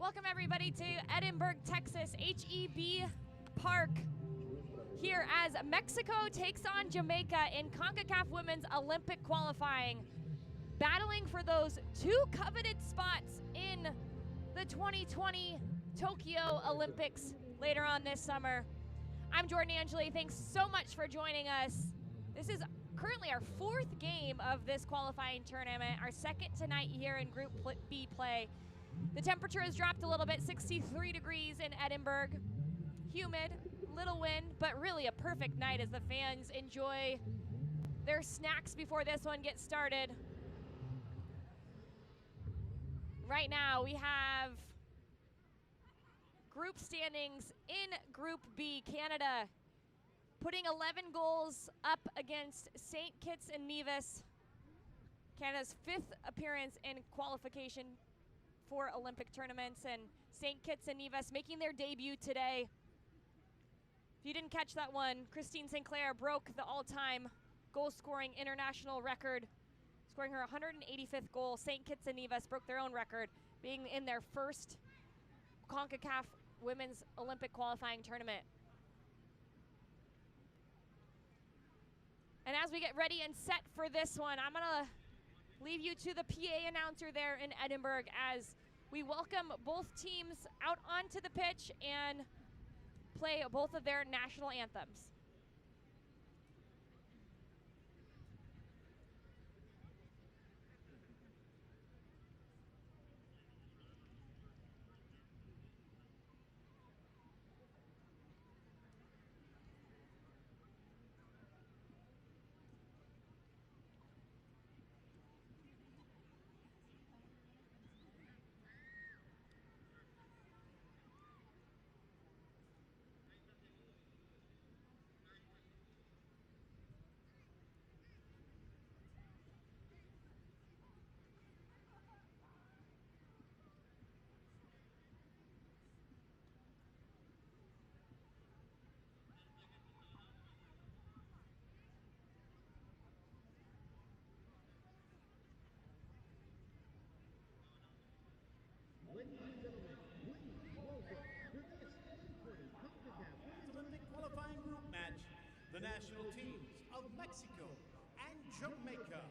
Welcome everybody to Edinburgh, Texas, HEB Park, here as Mexico takes on Jamaica in Concacaf Women's Olympic qualifying, battling for those two coveted spots in the 2020 Tokyo Olympics later on this summer. I'm Jordan Angeli. Thanks so much for joining us. This is currently our fourth game of this qualifying tournament, our second tonight here in Group B play. The temperature has dropped a little bit, 63 degrees in Edinburgh. Humid, little wind, but really a perfect night as the fans enjoy their snacks before this one gets started. Right now we have group standings in Group B. Canada putting 11 goals up against St. Kitts and Nevis. Canada's fifth appearance in qualification for Olympic tournaments, and St. Kitts and Nevis making their debut today. If you didn't catch that one, Christine Sinclair broke the all-time goal-scoring international record, scoring her 185th goal. St. Kitts and Nevis broke their own record, being in their first Concacaf Women's Olympic qualifying tournament. And as we get ready and set for this one, I'm gonna leave you to the PA announcer there in Edinburgh as we welcome both teams out onto the pitch and play both of their national anthems. Ladies and gentlemen, please welcome to this Concacaf Olympic qualifying group match, the national teams of Mexico and Jamaica.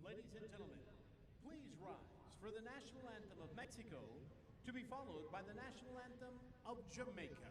Ladies and gentlemen, please rise for the national anthem of Mexico, to be followed by the national anthem of Jamaica.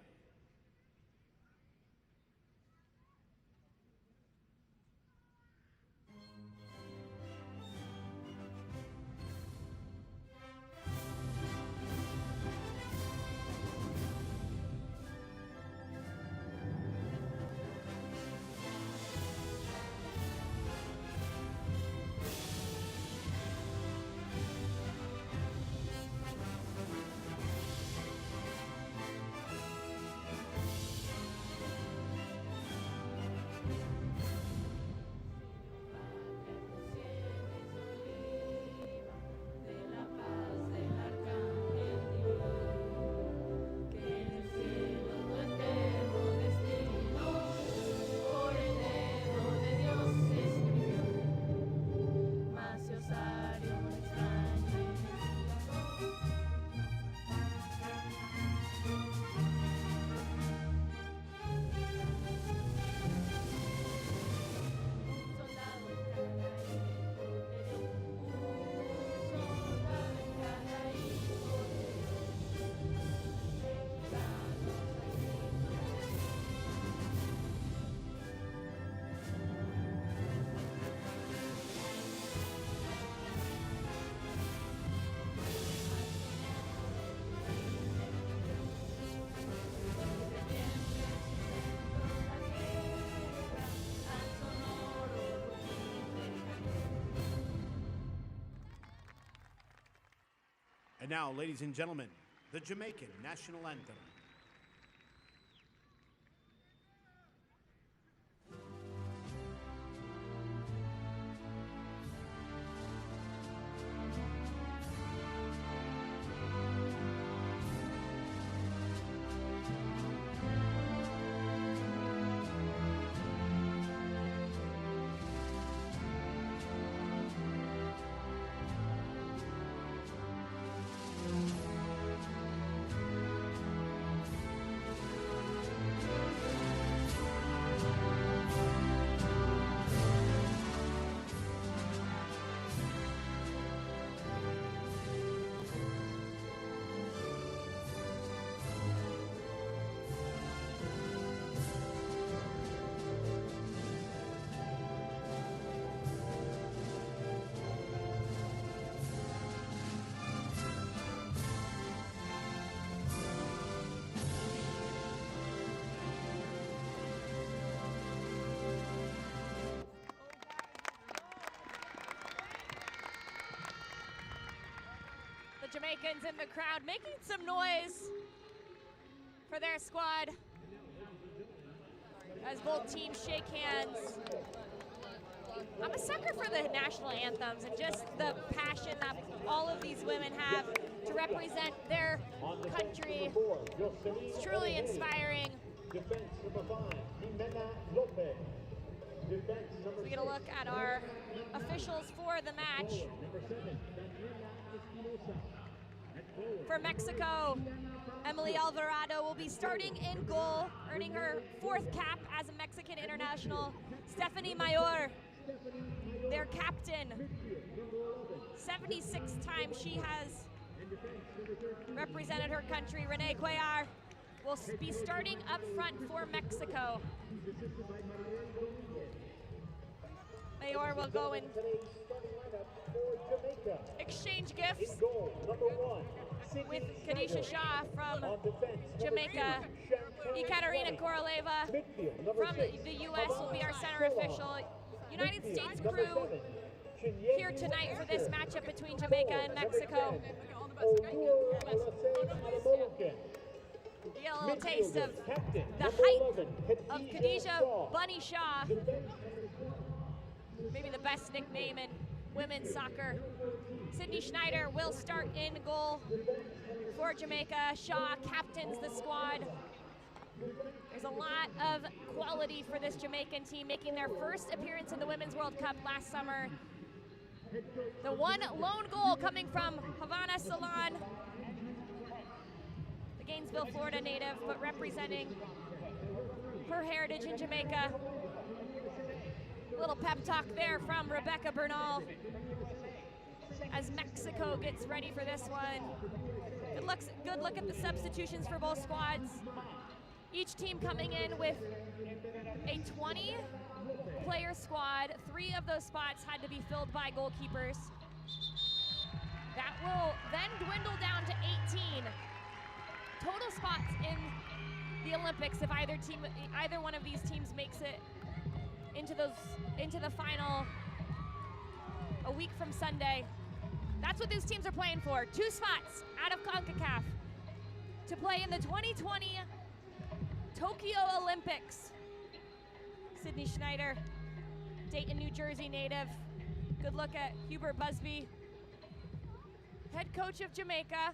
And now, ladies and gentlemen, the Jamaican national anthem. The Jamaicans in the crowd making some noise for their squad as both teams shake hands. I'm a sucker for the national anthems and just the passion that all of these women have to represent their country. It's truly inspiring. So we get a look at our officials for the match. For Mexico, Emily Alvarado will be starting in goal, earning her 4th cap as a Mexican international. Stephanie Mayor, their captain, 76 times she has represented her country. Renee Cuellar will be starting up front for Mexico. Mayor will go and exchange gifts with Khadijah Shah from Jamaica. Ekaterina Koroleva from the U.S. will be our center official. United States crew here tonight for this matchup between Jamaica and Mexico. Get a little taste of the height of Khadijah Bunny Shah. Maybe the best nickname in women's soccer. Sydney Schneider will start in goal for Jamaica. Shaw captains the squad. There's a lot of quality for this Jamaican team, making their first appearance in the Women's World Cup last summer. The one lone goal coming from Havana Salon, the Gainesville, Florida native, but representing her heritage in Jamaica. A little pep talk there from Rebecca Bernal as Mexico gets ready for this one. Good look at the substitutions for both squads. Each team coming in with a 20-player squad. 3 of those spots had to be filled by goalkeepers. That will then dwindle down to 18 total spots in the Olympics if either one of these teams makes it into the final a week from Sunday. That's what these teams are playing for. 2 spots out of Concacaf to play in the 2020 Tokyo Olympics. Sydney Schneider, Dayton, New Jersey native. Good look at Hubert Busby, head coach of Jamaica.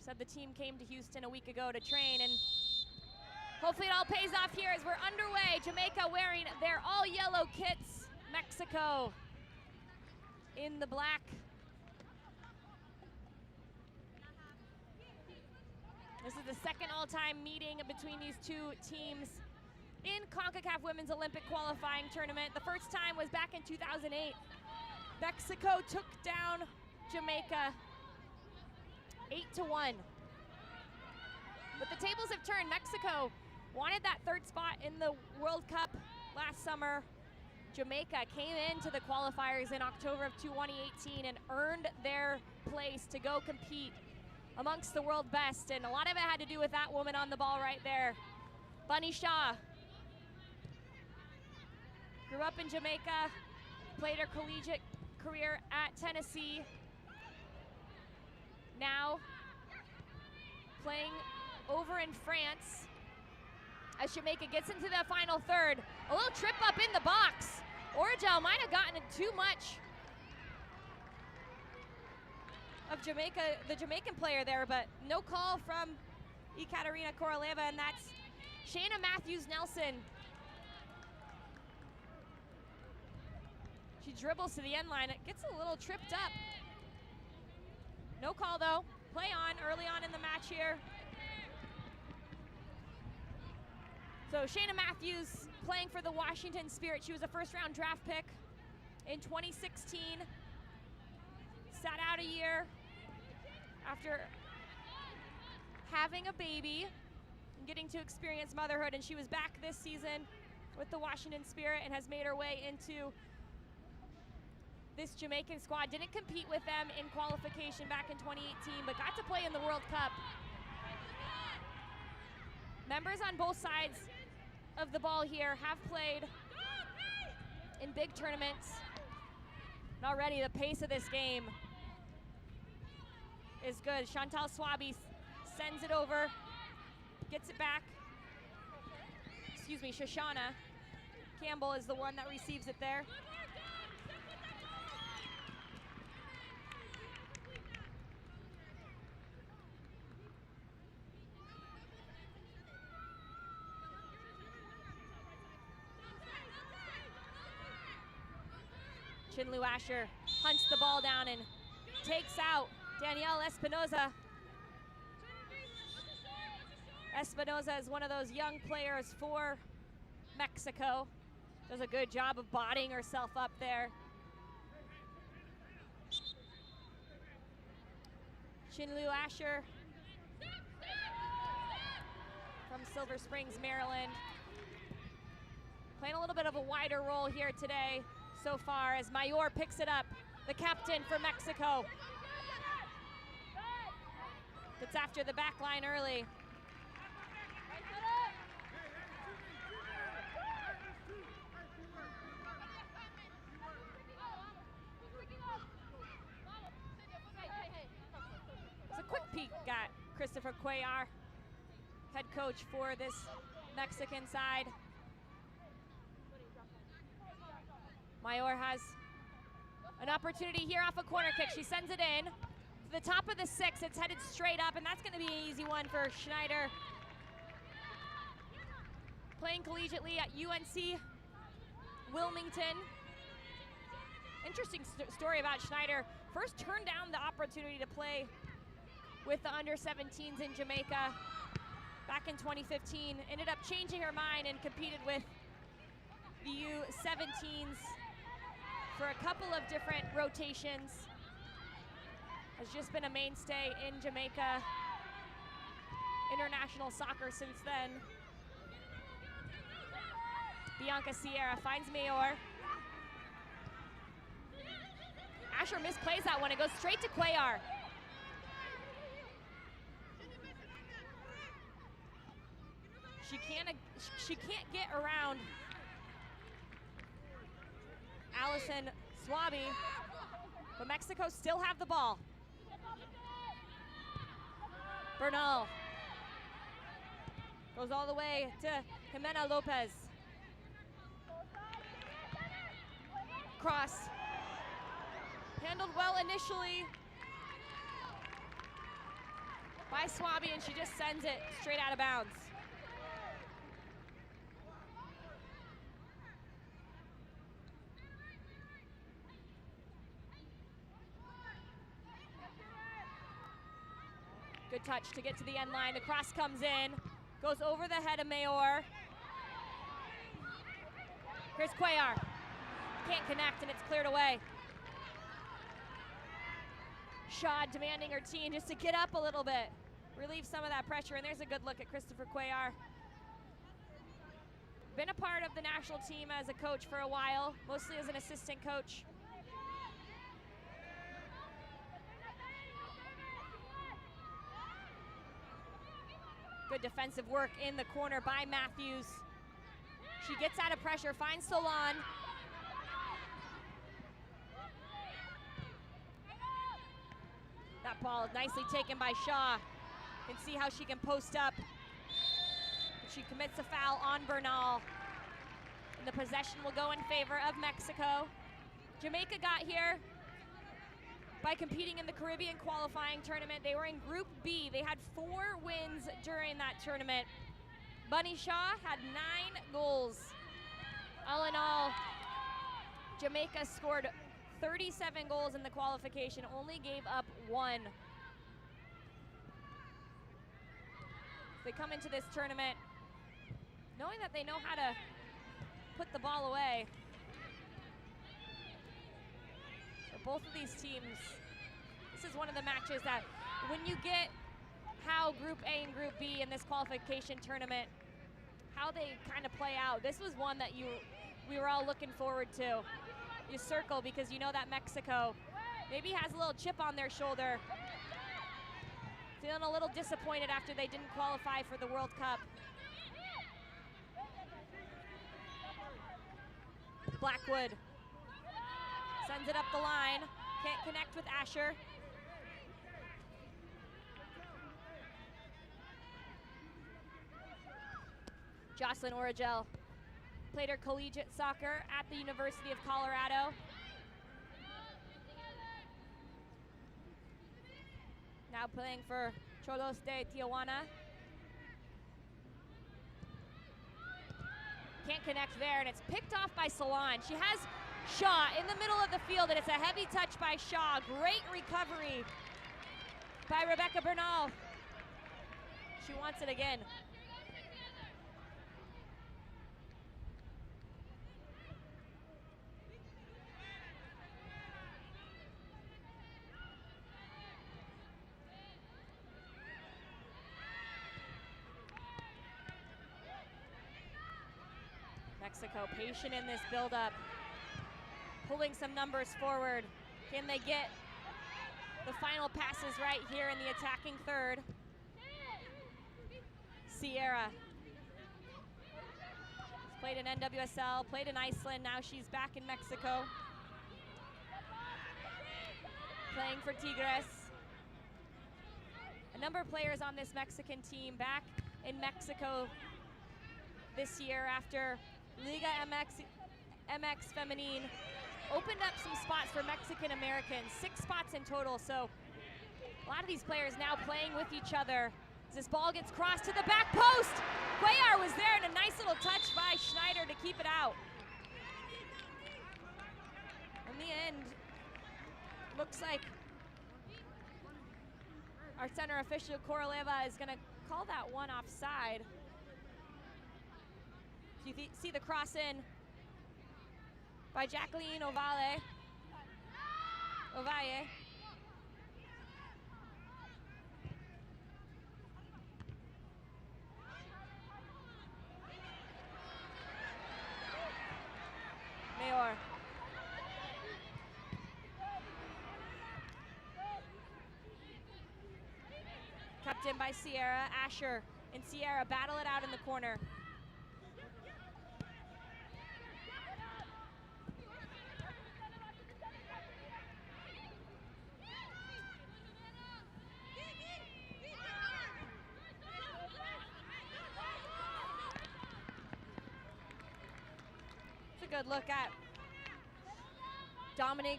Said the team came to Houston a week ago to train, and hopefully it all pays off here as we're underway. Jamaica wearing their all-yellow kits. Mexico in the black. This is the second all-time meeting between these 2 teams in CONCACAF Women's Olympic Qualifying Tournament. The first time was back in 2008. Mexico took down Jamaica 8-1. But the tables have turned. Mexico wanted that 3rd spot in the World Cup last summer. Jamaica came into the qualifiers in October of 2018 and earned their place to go compete amongst the world best, and a lot of it had to do with that woman on the ball right there. Bunny Shaw grew up in Jamaica, played her collegiate career at Tennessee. Now playing over in France as Jamaica gets into the final third. A little trip up in the box. Origel might have gotten too much of Jamaica, the Jamaican player there, but no call from Ekaterina Koroleva, and that's Shayna Matthews-Nelson. She dribbles to the end line. It gets a little tripped up. No call though. Play on early on in the match here. So Shayna Matthews playing for the Washington Spirit. She was a first-round draft pick in 2016. Sat out a year after having a baby and getting to experience motherhood, and she was back this season with the Washington Spirit and has made her way into this Jamaican squad. Didn't compete with them in qualification back in 2018, but got to play in the World Cup. Members on both sides of the ball here have played in big tournaments. And already the pace of this game is good. Chantal Swaby sends it over, gets it back. Excuse me, Shoshana Campbell is the one that receives it there. Chinlu Asher hunts the ball down and takes out Danielle Espinoza. Espinoza is one of those young players for Mexico. Does a good job of bodying herself up there. Chinlu Asher from Silver Springs, Maryland. Playing a little bit of a wider role here today so far as Mayor picks it up, the captain for Mexico. Gets after the back line early. It's a quick peek at Christopher Cuellar, head coach for this Mexican side. Mayor has an opportunity here off a corner kick. She sends it in to the top of the six. It's headed straight up, and that's going to be an easy one for Schneider. Playing collegiately at UNC Wilmington. Interesting story about Schneider. First turned down the opportunity to play with the under-17s in Jamaica back in 2015. Ended up changing her mind and competed with the U17s for a couple of different rotations. Has just been a mainstay in Jamaica international soccer since then. Bianca Sierra finds Mayor. Asher misplays that one. It goes straight to Cuellar. She can't get around Allison Swaby, but Mexico still have the ball. Bernal goes all the way to Jimena Lopez. Cross. Handled well initially by Swaby, and she just sends it straight out of bounds. Good touch to get to the end line. The cross comes in, goes over the head of Mayor. Here's Cuellar. Can't connect, and it's cleared away. Shaw demanding her team just to get up a little bit, relieve some of that pressure, and there's a good look at Christopher Cuellar. Been a part of the national team as a coach for a while, mostly as an assistant coach. Good defensive work in the corner by Matthews. She gets out of pressure, finds Solon. That ball is nicely taken by Shaw. You can see how she can post up. She commits a foul on Bernal. And the possession will go in favor of Mexico. Jamaica got here by competing in the Caribbean qualifying tournament. They were in Group B. They had 4 wins during that tournament. Bunny Shaw had 9 goals. All in all, Jamaica scored 37 goals in the qualification, only gave up 1. They come into this tournament knowing that they know how to put the ball away. For both of these teams, this is one of the matches that when you get how Group A and Group B in this qualification tournament, how they kind of play out, this was one that we were all looking forward to. You circle because you know that Mexico maybe has a little chip on their shoulder, feeling a little disappointed after they didn't qualify for the World Cup. Blackwood sends it up the line, can't connect with Asher. Jocelyn Origel played her collegiate soccer at the University of Colorado. Now playing for Cholos de Tijuana. Can't connect there, and it's picked off by Salon. She has Shaw in the middle of the field, and it's a heavy touch by Shaw. Great recovery by Rebecca Bernal. She wants it again. Mexico patient in this build-up, pulling some numbers forward. Can they get the final passes right here in the attacking third? Sierra played in NWSL, played in Iceland, now she's back in Mexico. Playing for Tigres. A number of players on this Mexican team back in Mexico this year after Liga MX Femenine opened up some spots for Mexican Americans, 6 spots in total. So a lot of these players now playing with each other. As this ball gets crossed to the back post, Cuellar was there, and a nice little touch by Schneider to keep it out. In the end, looks like our center official Koroleva is going to call that one offside. You see the cross in by Jacqueline Ovalle. Mayor. Kept in by Sierra. Asher and Sierra battle it out in the corner. Good look at Dominique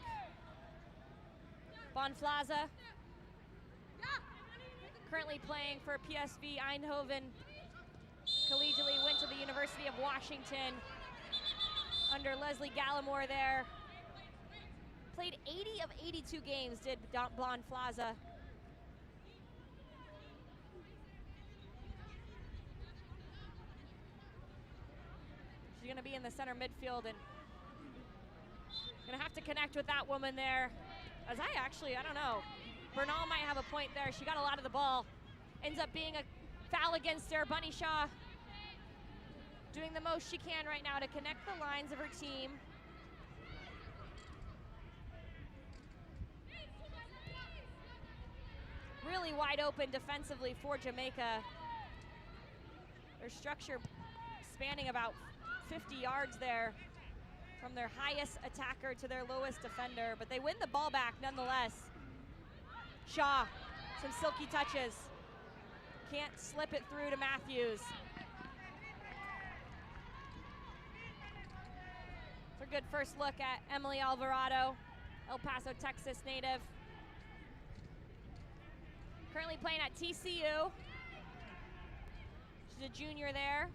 Bonflaza, currently playing for PSV Eindhoven. Collegially went to the University of Washington under Leslie Gallimore there. Played 80 of 82 games, did Bonflaza. She's gonna be in the center midfield and gonna have to connect with that woman there. As I don't know. Bernal might have a point there. She got a lot of the ball. Ends up being a foul against her. Bunny Shaw doing the most she can right now to connect the lines of her team. Really wide open defensively for Jamaica. Their structure spanning about 50 yards there from their highest attacker to their lowest defender, but they win the ball back nonetheless. Shaw, some silky touches. Can't slip it through to Matthews. It's a good first look at Emily Alvarado, El Paso, Texas native. Currently playing at TCU. She's a junior there.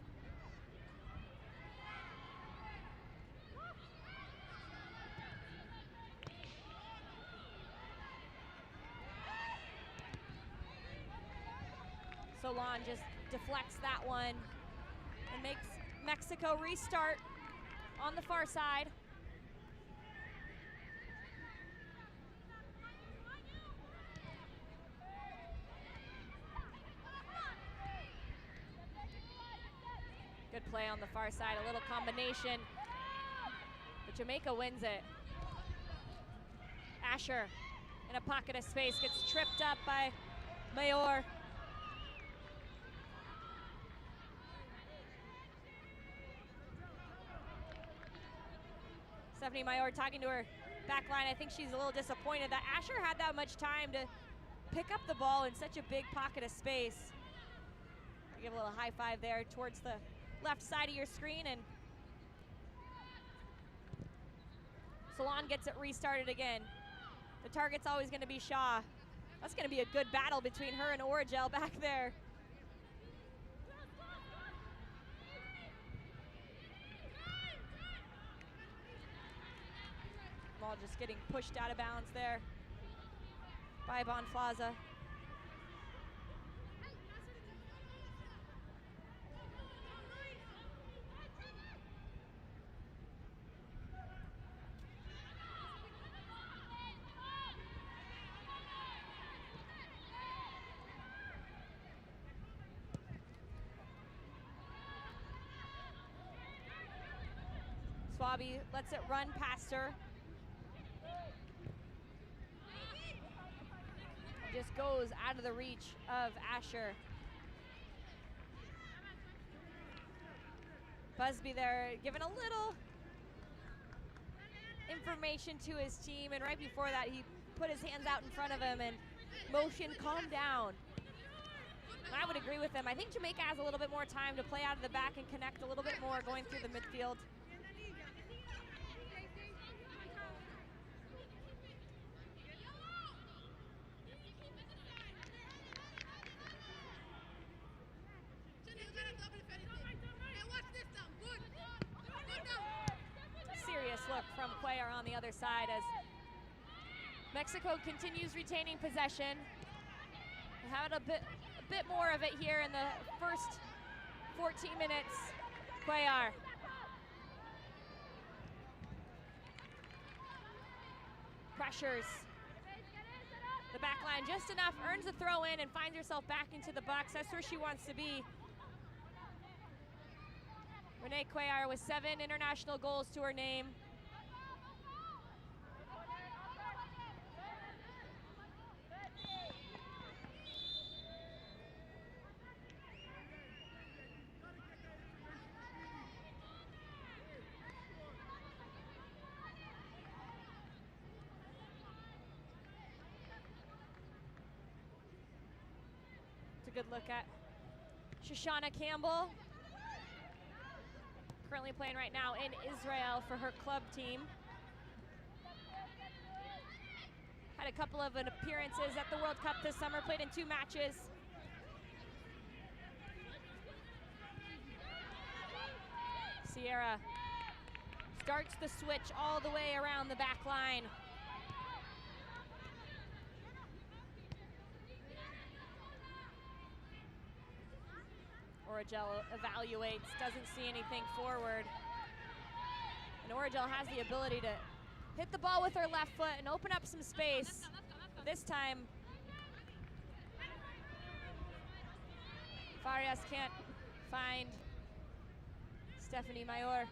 Solon just deflects that one and makes Mexico restart on the far side. Good play on the far side, a little combination, but Jamaica wins it. Asher in a pocket of space gets tripped up by Mayor. Stephanie Mayor talking to her back line. I think she's a little disappointed that Asher had that much time to pick up the ball in such a big pocket of space. Give a little high five there towards the left side of your screen, and Solon gets it restarted again. The target's always going to be Shaw. That's going to be a good battle between her and Origel back there. Ball just getting pushed out of bounds there by Bonflaza. Swaby lets it run past her. Just goes out of the reach of Asher. Busby there giving a little information to his team, and right before that he put his hands out in front of him and motioned, calm down. And I would agree with him. I think Jamaica has a little bit more time to play out of the back and connect a little bit more going through the midfield. Look from Cuellar on the other side as Mexico continues retaining possession. They had a bit more of it here in the first 14 minutes. Cuellar. Pressures the back line just enough, earns a throw in and finds herself back into the box. That's where she wants to be. Renee Cuellar with 7 international goals to her name. Good look at Shoshana Campbell, currently playing right now in Israel for her club team. Had a couple of appearances at the World Cup this summer, played in 2 matches. Sierra starts the switch all the way around the back line. Origel evaluates, doesn't see anything forward. And Origel has the ability to hit the ball with her left foot and open up some space. But this time, Farias can't find Stephanie Mayor.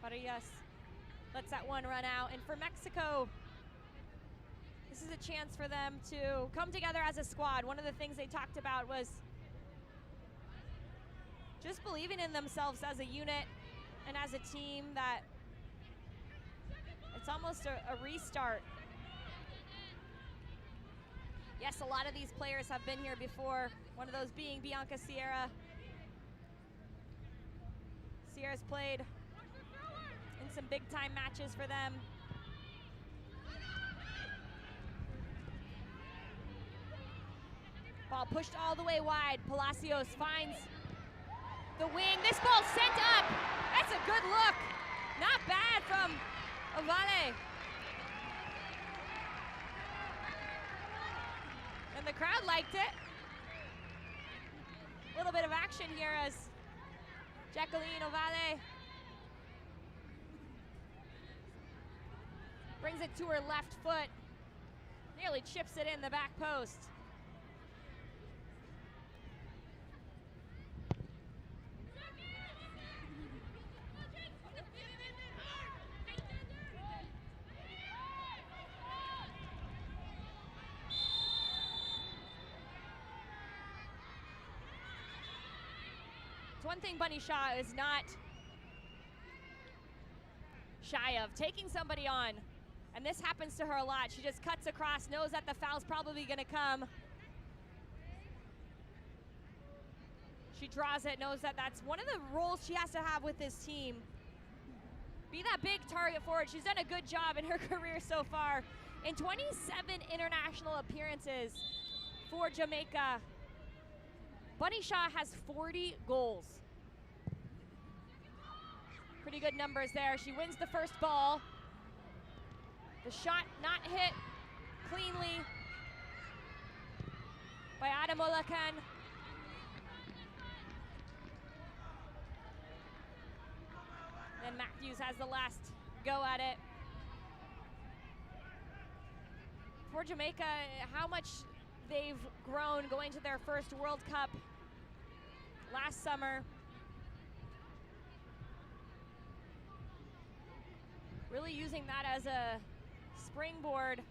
Farias lets that one run out. And for Mexico, This is a chance for them to come together as a squad. One of the things they talked about was just believing in themselves as a unit and as a team, that it's almost a restart. Yes, a lot of these players have been here before, one of those being Bianca Sierra. Sierra's played in some big time matches for them. Ball pushed all the way wide. Palacios finds the wing. This ball sent up. That's a good look. Not bad from Ovale. And the crowd liked it. A little bit of action here as Jacqueline Ovale brings it to her left foot. Nearly chips it in the back post. One thing Bunny Shaw is not shy of, taking somebody on. And this happens to her a lot. She just cuts across, knows that the foul's probably gonna come. She draws it, knows that that's one of the roles she has to have with this team. Be that big target for it. She's done a good job in her career so far. In 27 international appearances for Jamaica, Bunny Shaw has 40 goals. Pretty good numbers there. She wins the first ball. The shot not hit cleanly by Adamolakan. Then Matthews has the last go at it. For Jamaica, how much they've grown going to their first World Cup last summer. Really using that as a springboard,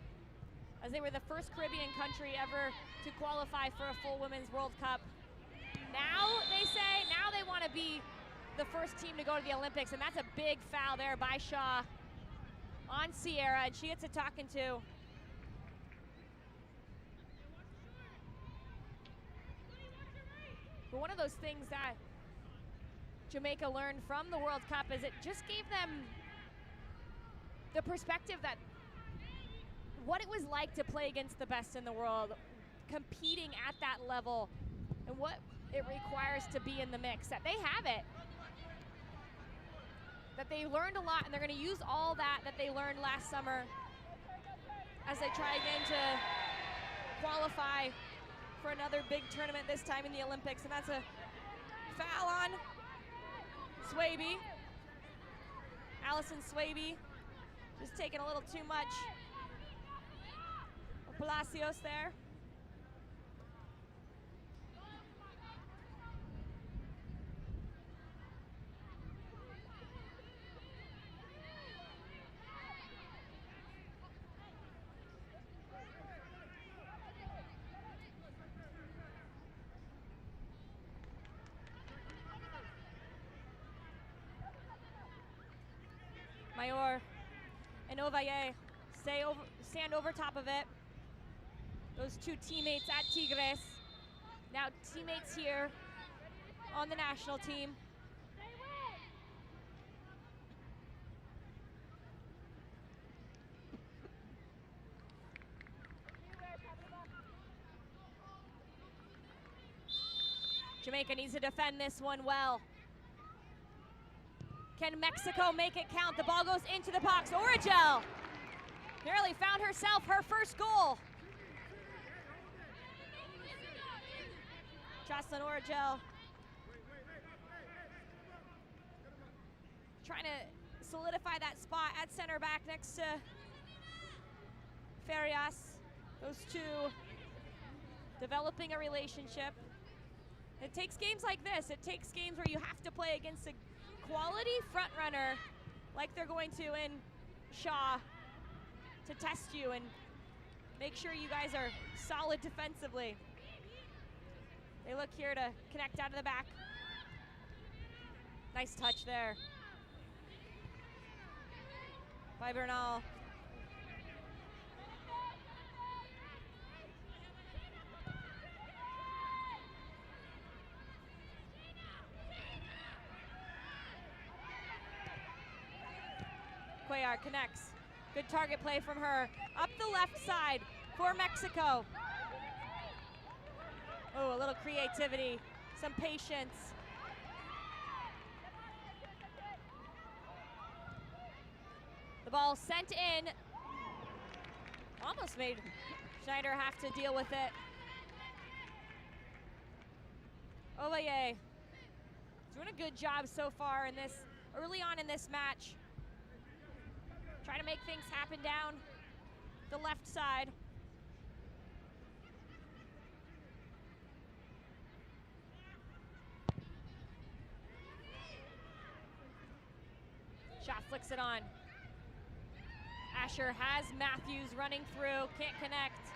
as they were the first Caribbean country ever to qualify for a full Women's World Cup. Now they say, now they want to be the first team to go to the Olympics, and that's a big foul there by Shaw on Sierra, and she gets a talking to. But one of those things that Jamaica learned from the World Cup is it just gave them the perspective that what it was like to play against the best in the world, competing at that level, and what it requires to be in the mix, that they have it. That they learned a lot, and they're going to use all that they learned last summer as they try again to qualify for another big tournament, this time in the Olympics. And that's a foul on Swaby. Allison Swaby just taking a little too much of Palacios there. Mayor and Ovalle stand over top of it. Those two teammates at Tigres, now teammates here on the national team. Jamaica needs to defend this one well. Can Mexico make it count? The ball goes into the box. Origel nearly found herself her first goal. Jocelyn Origel trying to solidify that spot at center back next to Farias. Those two developing a relationship. It takes games like this. It takes games where you have to play against a quality front runner like they're going to in Shaw to test you and make sure you guys are solid defensively. They look here to connect out of the back. Nice touch there by Bernal. Cuellar connects. Good target play from her. Up the left side for Mexico. Oh, a little creativity, some patience. The ball sent in. Almost made Schneider have to deal with it. Ovalle doing a good job so far in this, early on in this match. Trying to make things happen down the left side. Shot flicks it on. Asher has Matthews running through, can't connect.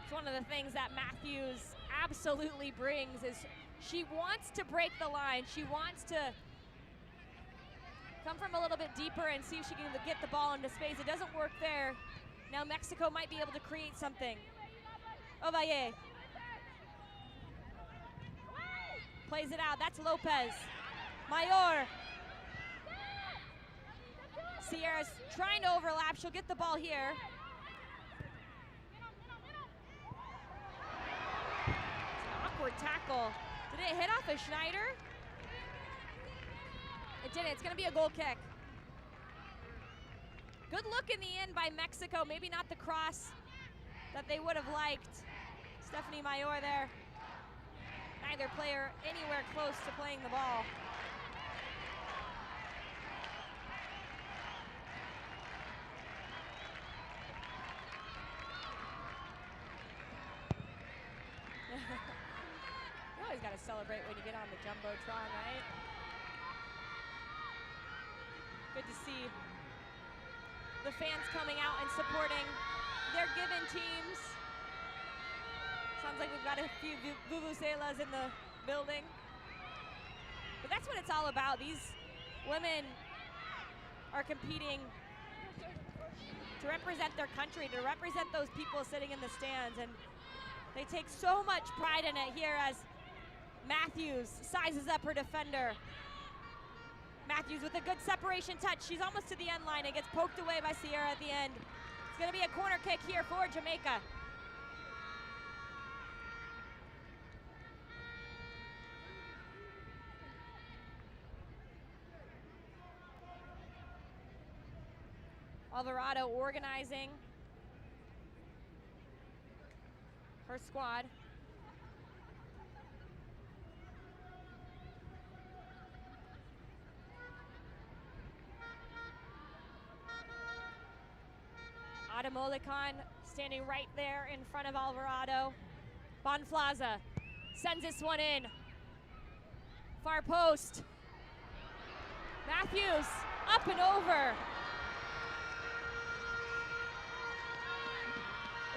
It's one of the things that Matthews absolutely brings is she wants to break the line. She wants to come from a little bit deeper and see if she can get the ball into space. It doesn't work there. Now Mexico might be able to create something. Ovalle plays it out. That's Lopez. Mayor. Sierra's trying to overlap. She'll get the ball here. It's an awkward tackle. Did it hit off of Schneider? It didn't. It's going to be a goal kick. Good look in the end by Mexico. Maybe not the cross that they would have liked. Stephanie Mayor there. Neither player anywhere close to playing the ball. You always got to celebrate when you get on the Jumbotron, right? Good to see the fans coming out and supporting their given teams. Sounds like we've got a few vuvuzelas in the building. But that's what it's all about. These women are competing to represent their country, to represent those people sitting in the stands. And they take so much pride in it here as Matthews sizes up her defender. Matthews with a good separation touch. She's almost to the end line. It gets poked away by Sierra at the end. It's going to be a corner kick here for Jamaica. Alvarado organizing her squad. Adamolican standing right there in front of Alvarado. Bonflaza sends this one in. Far post. Matthews up and over.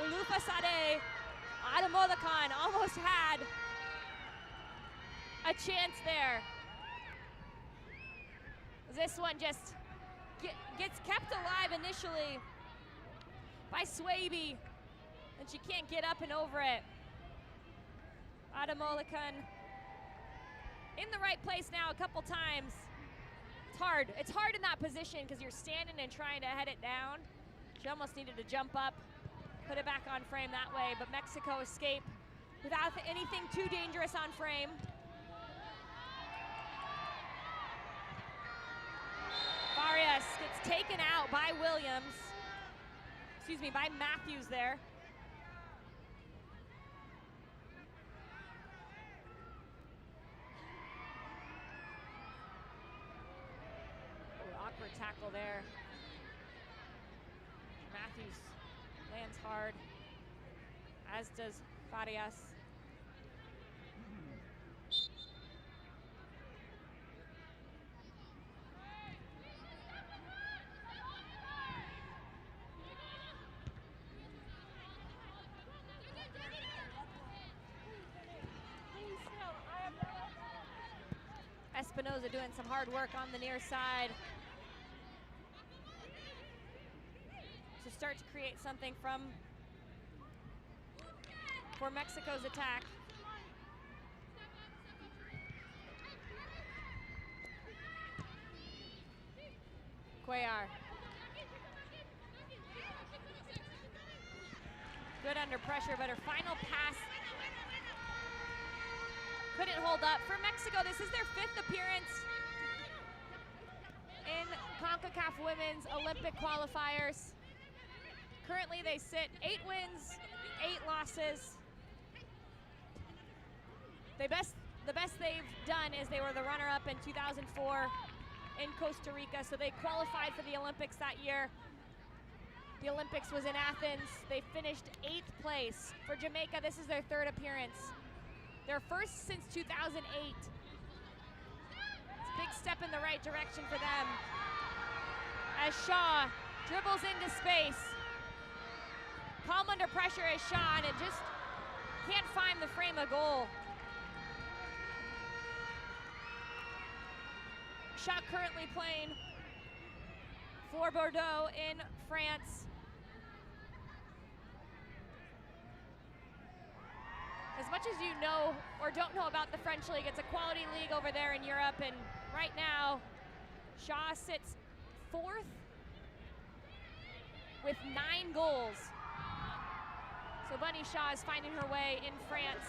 Ulufasade. Adamolican almost had a chance there. This one just gets kept alive initially by Swaby, and she can't get up and over it. Adamolican in the right place now a couple times. It's hard. It's hard in that position because you're standing and trying to head it down. She almost needed to jump up, put it back on frame that way, but Mexico escaped without anything too dangerous on frame. Farias gets taken out by Williams. Excuse me, by Matthews there. Ooh, awkward tackle there. Matthews lands hard, as does Farias. Espinoza doing some hard work on the near side to start to create something for Mexico's attack. Cuellar. Good under pressure, but her final pass couldn't hold up. For Mexico, this is their 5th appearance in Concacaf Women's Olympic Qualifiers. Currently, they sit 8 wins, 8 losses. The best they've done is they were the runner-up in 2004 in Costa Rica, so they qualified for the Olympics that year. The Olympics was in Athens. They finished 8th place. For Jamaica, this is their 3rd appearance. Their first since 2008. It's a big step in the right direction for them. As Shaw dribbles into space. Calm under pressure as Shaw, and it just can't find the frame of goal. Shaw currently playing for Bordeaux in France. As much as you know or don't know about the French league, it's a quality league over there in Europe, and right now Shaw sits 4th with 9 goals. So Bunny Shaw is finding her way in France,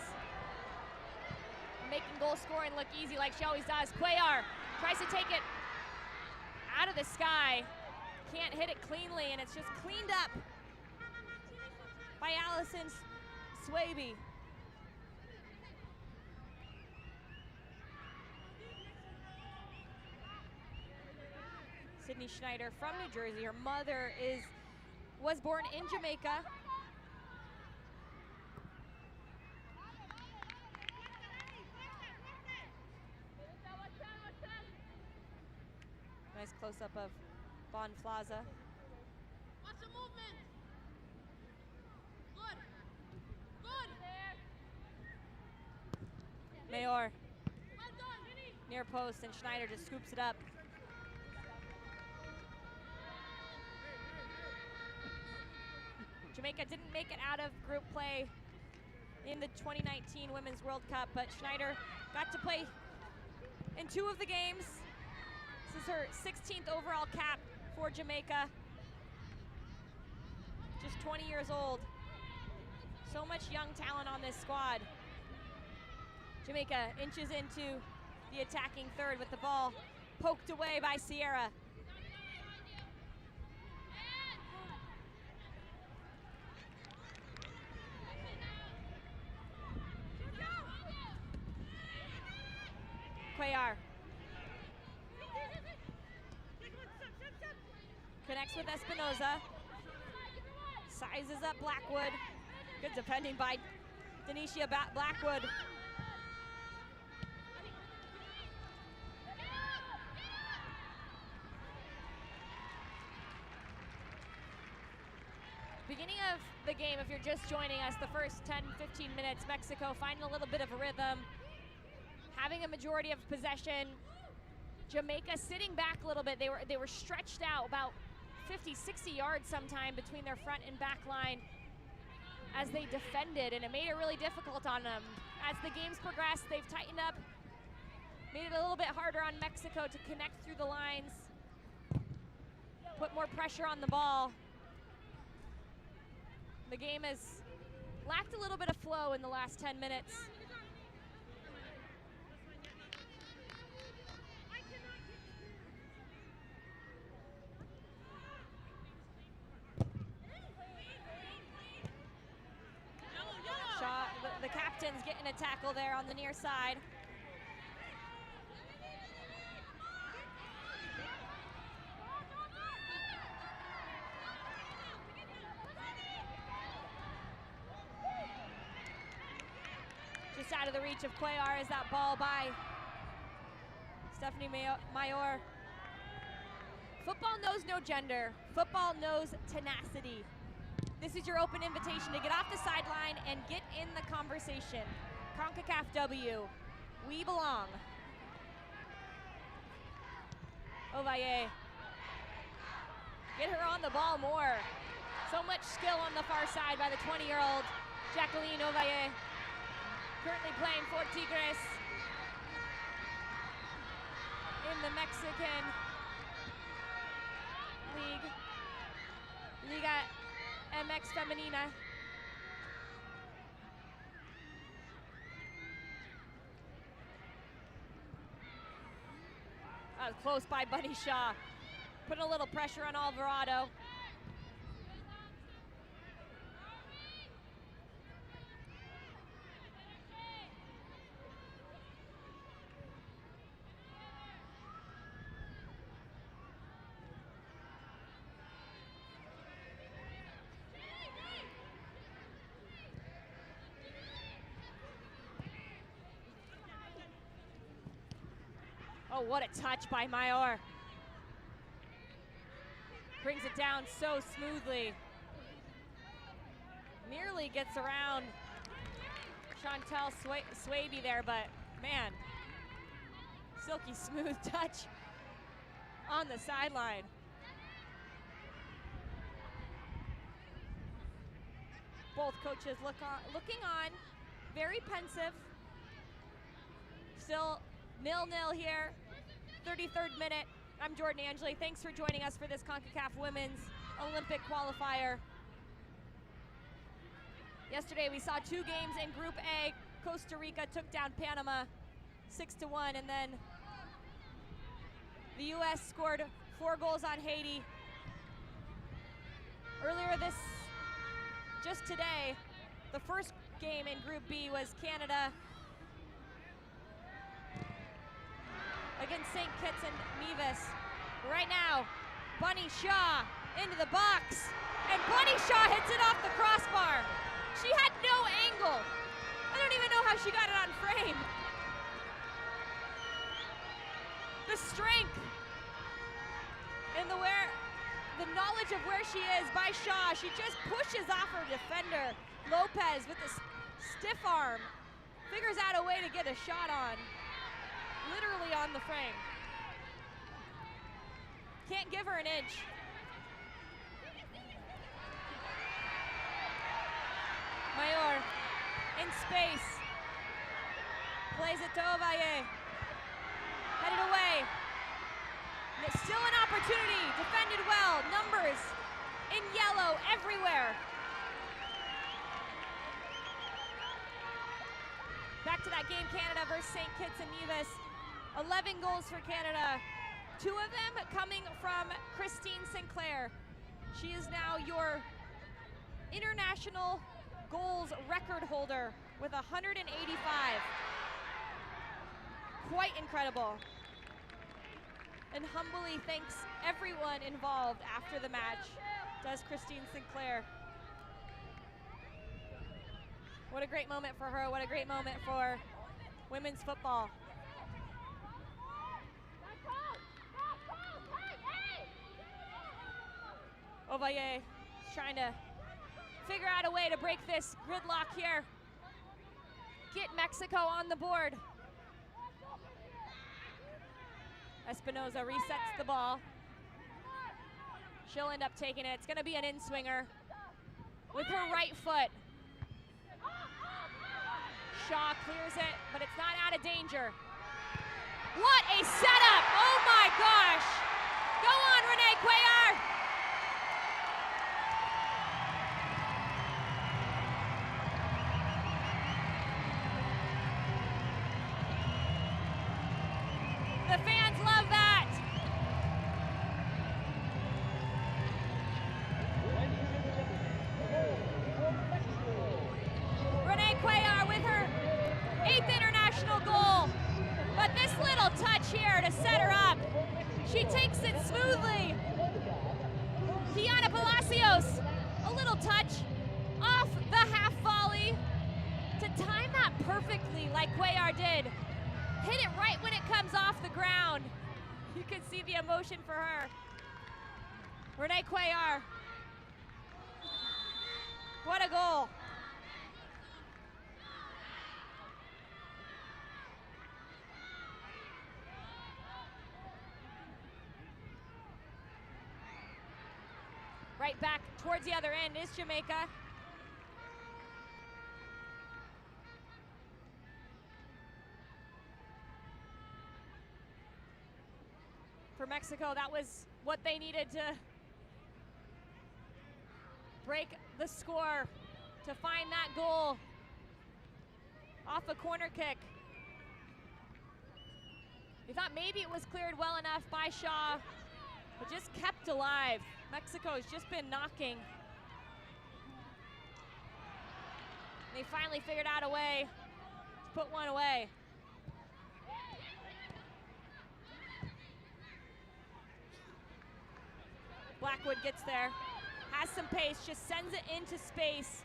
making goal scoring look easy like she always does. Cuellar tries to take it out of the sky, can't hit it cleanly, and it's just cleaned up by Allison Swaby. Sydney Schneider from New Jersey. Her mother was born in Jamaica. Nice close-up of Bon Plaza. Watch the movement. Good. Good. Mayor Well done. near post, and Schneider just scoops it up. Jamaica didn't make it out of group play in the 2019 Women's World Cup, but Schneider got to play in 2 of the games. This is her 16th overall cap for Jamaica. Just 20 years old. So much young talent on this squad. Jamaica inches into the attacking third with the ball poked away by Sierra. Cuellar connects with Espinoza. Sizes up Blackwood. Good defending by Denisha Blackwood. Beginning of the game, if you're just joining us, the first 10-15 minutes, Mexico finding a little bit of a rhythm, having a majority of possession. Jamaica sitting back a little bit. They were stretched out about 50-60 yards sometime between their front and back line as they defended, and it made it really difficult on them. As the games progressed, they've tightened up, made it a little bit harder on Mexico to connect through the lines, put more pressure on the ball. The game has lacked a little bit of flow in the last 10 minutes. The captain's getting a tackle there on the near side. Just out of the reach of Cuellar is that ball by Stephanie Mayor. Football knows no gender. Football knows tenacity. This is your open invitation to get off the sideline and get in the conversation. Concacaf W, we belong. Ovalle. Get her on the ball more. So much skill on the far side by the 20-year-old Jacqueline Ovalle. Currently playing for Tigres in the Mexican League, Liga MX Femenina. Close by Bunny Shaw, putting a little pressure on Alvarado. Oh, what a touch by Mayor. Brings it down so smoothly. Nearly gets around Chantel Swaby there, but man, silky smooth touch on the sideline. Both coaches looking on, very pensive. Still 0-0 here, 33rd minute. I'm Jordan Angeli. Thanks for joining us for this Concacaf Women's Olympic Qualifier. Yesterday we saw 2 games in Group A. Costa Rica took down Panama 6-1, and then the U.S. scored 4 goals on Haiti. Earlier just today, the first game in Group B was Canada against St. Kitts and Nevis. Right now, Bunny Shaw into the box, and Bunny Shaw hits it off the crossbar. She had no angle. I don't even know how she got it on frame. The strength and the knowledge of where she is by Shaw. She just pushes off her defender, Lopez, with the stiff arm. Figures out a way to get a shot on. Literally on the frame. Can't give her an inch. Mayor in space. Plays it to Ovalle. Headed away. And it's still an opportunity. Defended well. Numbers in yellow everywhere. Back to that game, Canada versus St. Kitts and Nevis. 11 goals for Canada, 2 of them coming from Christine Sinclair. She is now your international goals record holder with 185. Quite incredible. And humbly thanks everyone involved after the match, does Christine Sinclair. What a great moment for her, what a great moment for women's football. Ovalle is trying to figure out a way to break this gridlock here. Get Mexico on the board. Espinoza resets the ball. She'll end up taking it. It's gonna be an in-swinger with her right foot. Shaw clears it, but it's not out of danger. What a setup! Oh my gosh! Go on, Renee Cuellar! The fans love that. Renee Cuellar with her 8th international goal. But this little touch here to set her up. She takes it smoothly. Kiana Palacios, a little touch off the half volley to time that perfectly like Cuellar did. Hit it right when it comes off the ground. You can see the emotion for her. Renee Cuellar. What a goal. Right back towards the other end is Jamaica. For Mexico, that was what they needed to break the score, to find that goal off a corner kick. We thought maybe it was cleared well enough by Shaw, but just kept alive. Mexico's just been knocking. They finally figured out a way to put one away. Blackwood gets there, has some pace, just sends it into space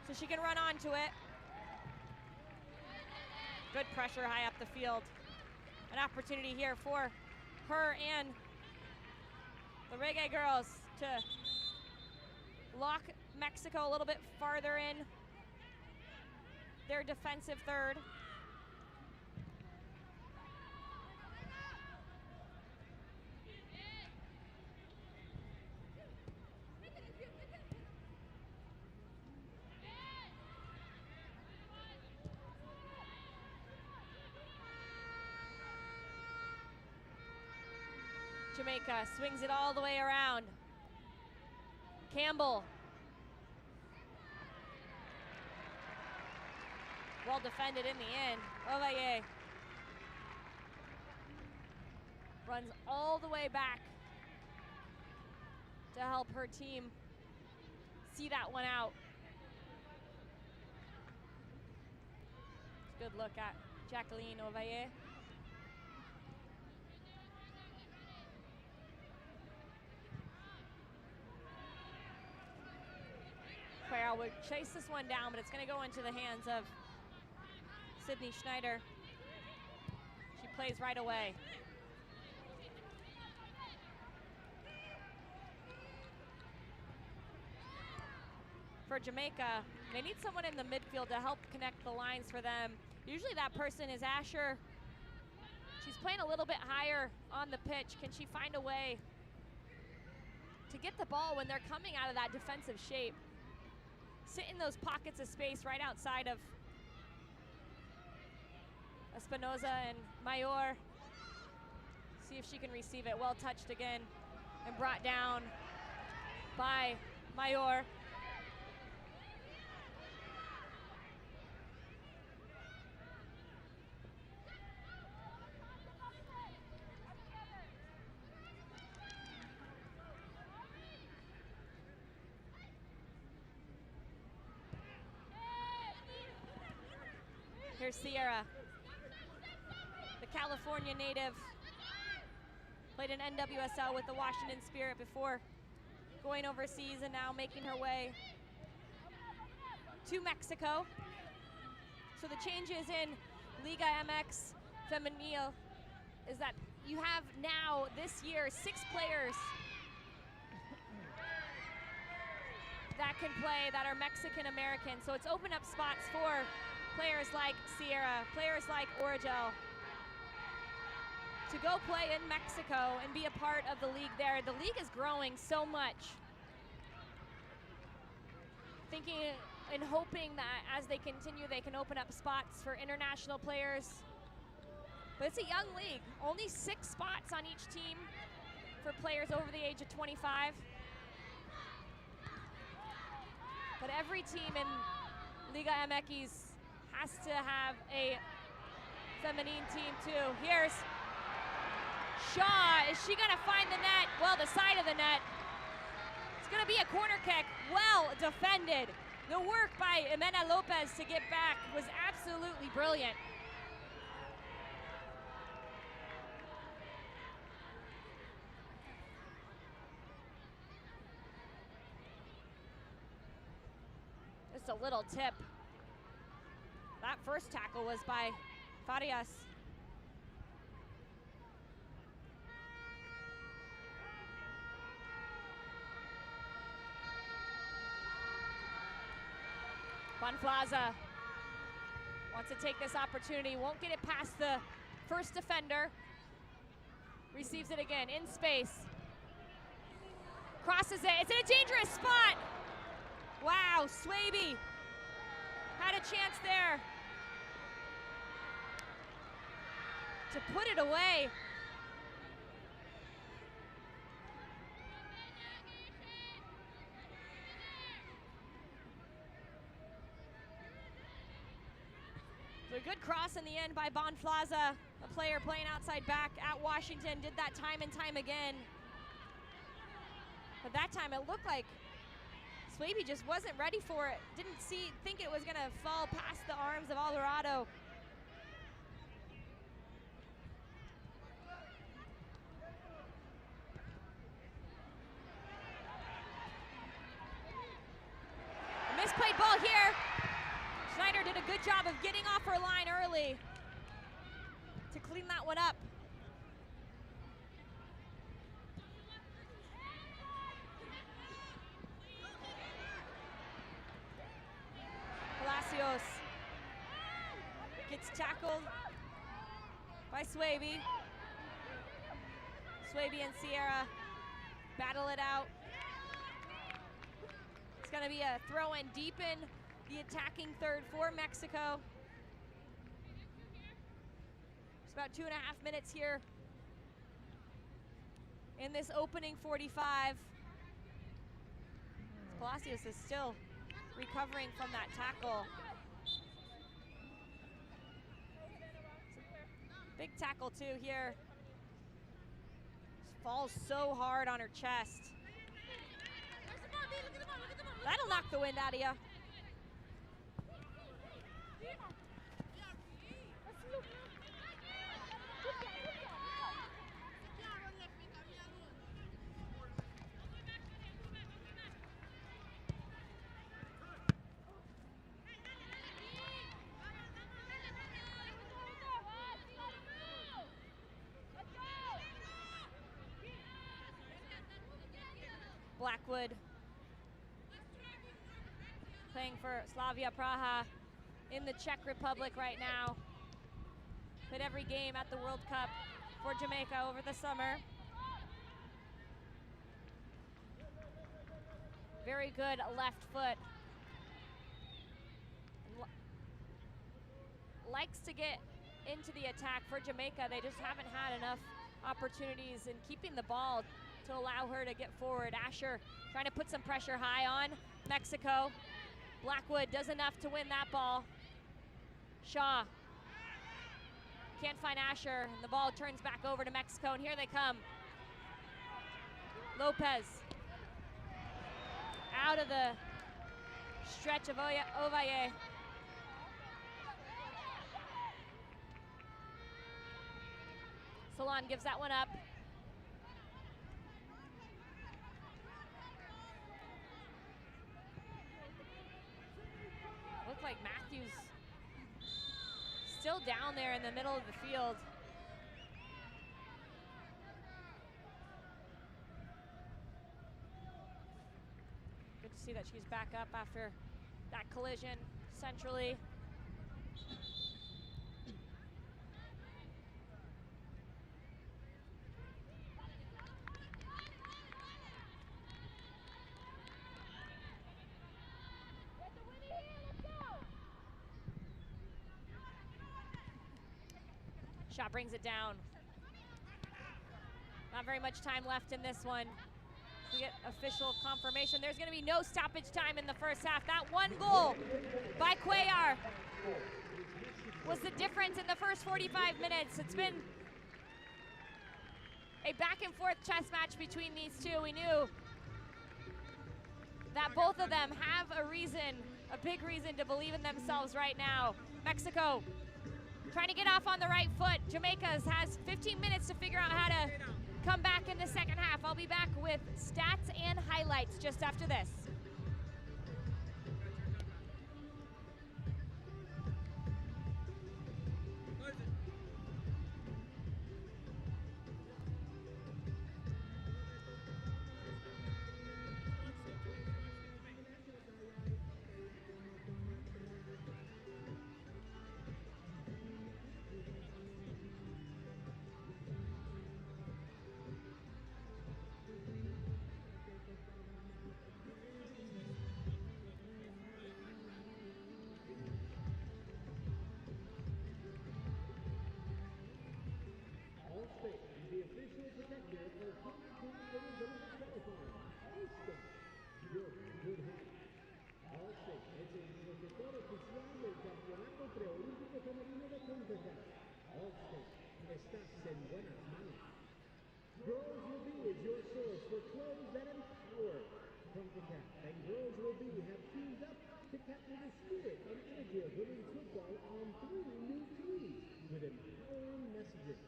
so she can run onto it. Good pressure high up the field. An opportunity here for her and the Reggae girls to lock Mexico a little bit farther in their defensive third. Jamaica swings it all the way around. Campbell. Well defended in the end. Ovalle runs all the way back to help her team see that one out. Good look at Jacqueline Ovalle. Quayle would chase this one down, but it's going to go into the hands of Sydney Schneider. She plays right away. For Jamaica, they need someone in the midfield to help connect the lines for them. Usually that person is Asher. She's playing a little bit higher on the pitch. Can she find a way to get the ball when they're coming out of that defensive shape? Sit in those pockets of space right outside of Espinoza and Mayor. See if she can receive it. Well touched again and brought down by Mayor. Here's Sierra, the California native. Played in NWSL with the Washington Spirit before going overseas and now making her way to Mexico. So the changes in Liga MX Femenil is that you have now this year 6 players that can play that are Mexican American. So it's opened up spots for players like Sierra, players like Origel, to go play in Mexico and be a part of the league there. The league is growing so much. Thinking and hoping that as they continue, they can open up spots for international players. But it's a young league. Only 6 spots on each team for players over the age of 25. But every team in Liga MX has to have a feminine team too. Here's Shaw. Is she gonna find the net? Well, the side of the net. It's gonna be a corner kick. Well defended. The work by Jimena Lopez to get back was absolutely brilliant. Just a little tip. That first tackle was by Farias. Bonflaza wants to take this opportunity, won't get it past the first defender. Receives it again in space. Crosses it. It's in a dangerous spot. Wow, Swaby had a chance there to put it away. A good cross in the end by Bonflaza, a player playing outside back at Washington, did that time and time again. But that time it looked like Swaby just wasn't ready for it. Didn't think it was gonna fall past the arms of Alvarado. A misplayed ball here. Schneider did a good job of getting off her line early to clean that one up. Palacios gets tackled by Swaby. Swaby and Sierra battle it out. It's gonna be a throw in deep in the attacking third for Mexico. It's about 2.5 minutes here in this opening 45. Palacios is still recovering from that tackle. Big tackle too here. Just falls so hard on her chest. That'll knock the wind out of you. Blackwood playing for Slavia Praha in the Czech Republic right now. Played every game at the World Cup for Jamaica over the summer. Very good left foot. Likes to get into the attack for Jamaica. They just haven't had enough opportunities in keeping the ball to allow her to get forward. Asher trying to put some pressure high on Mexico. Blackwood does enough to win that ball. Shaw can't find Asher, and the ball turns back over to Mexico, and here they come. Lopez out of the stretch of Ovalle. Salon gives that one up. Looked like Matthews still down there in the middle of the field. Good to see that she's back up after that collision centrally. Shot brings it down. Not very much time left in this one. We get official confirmation. There's going to be no stoppage time in the first half. That one goal by Cuellar was the difference in the first 45 minutes. It's been a back and forth chess match between these two. We knew that both of them have a reason, a big reason to believe in themselves right now. Mexico trying to get off on the right foot. Jamaica has 15 minutes to figure out how to come back in the second half. I'll be back with stats and highlights just after this. clothes that empower. Concacaf and girls will have teamed up to capture the spirit and energy of women's football on 3 new teams with empowering messaging.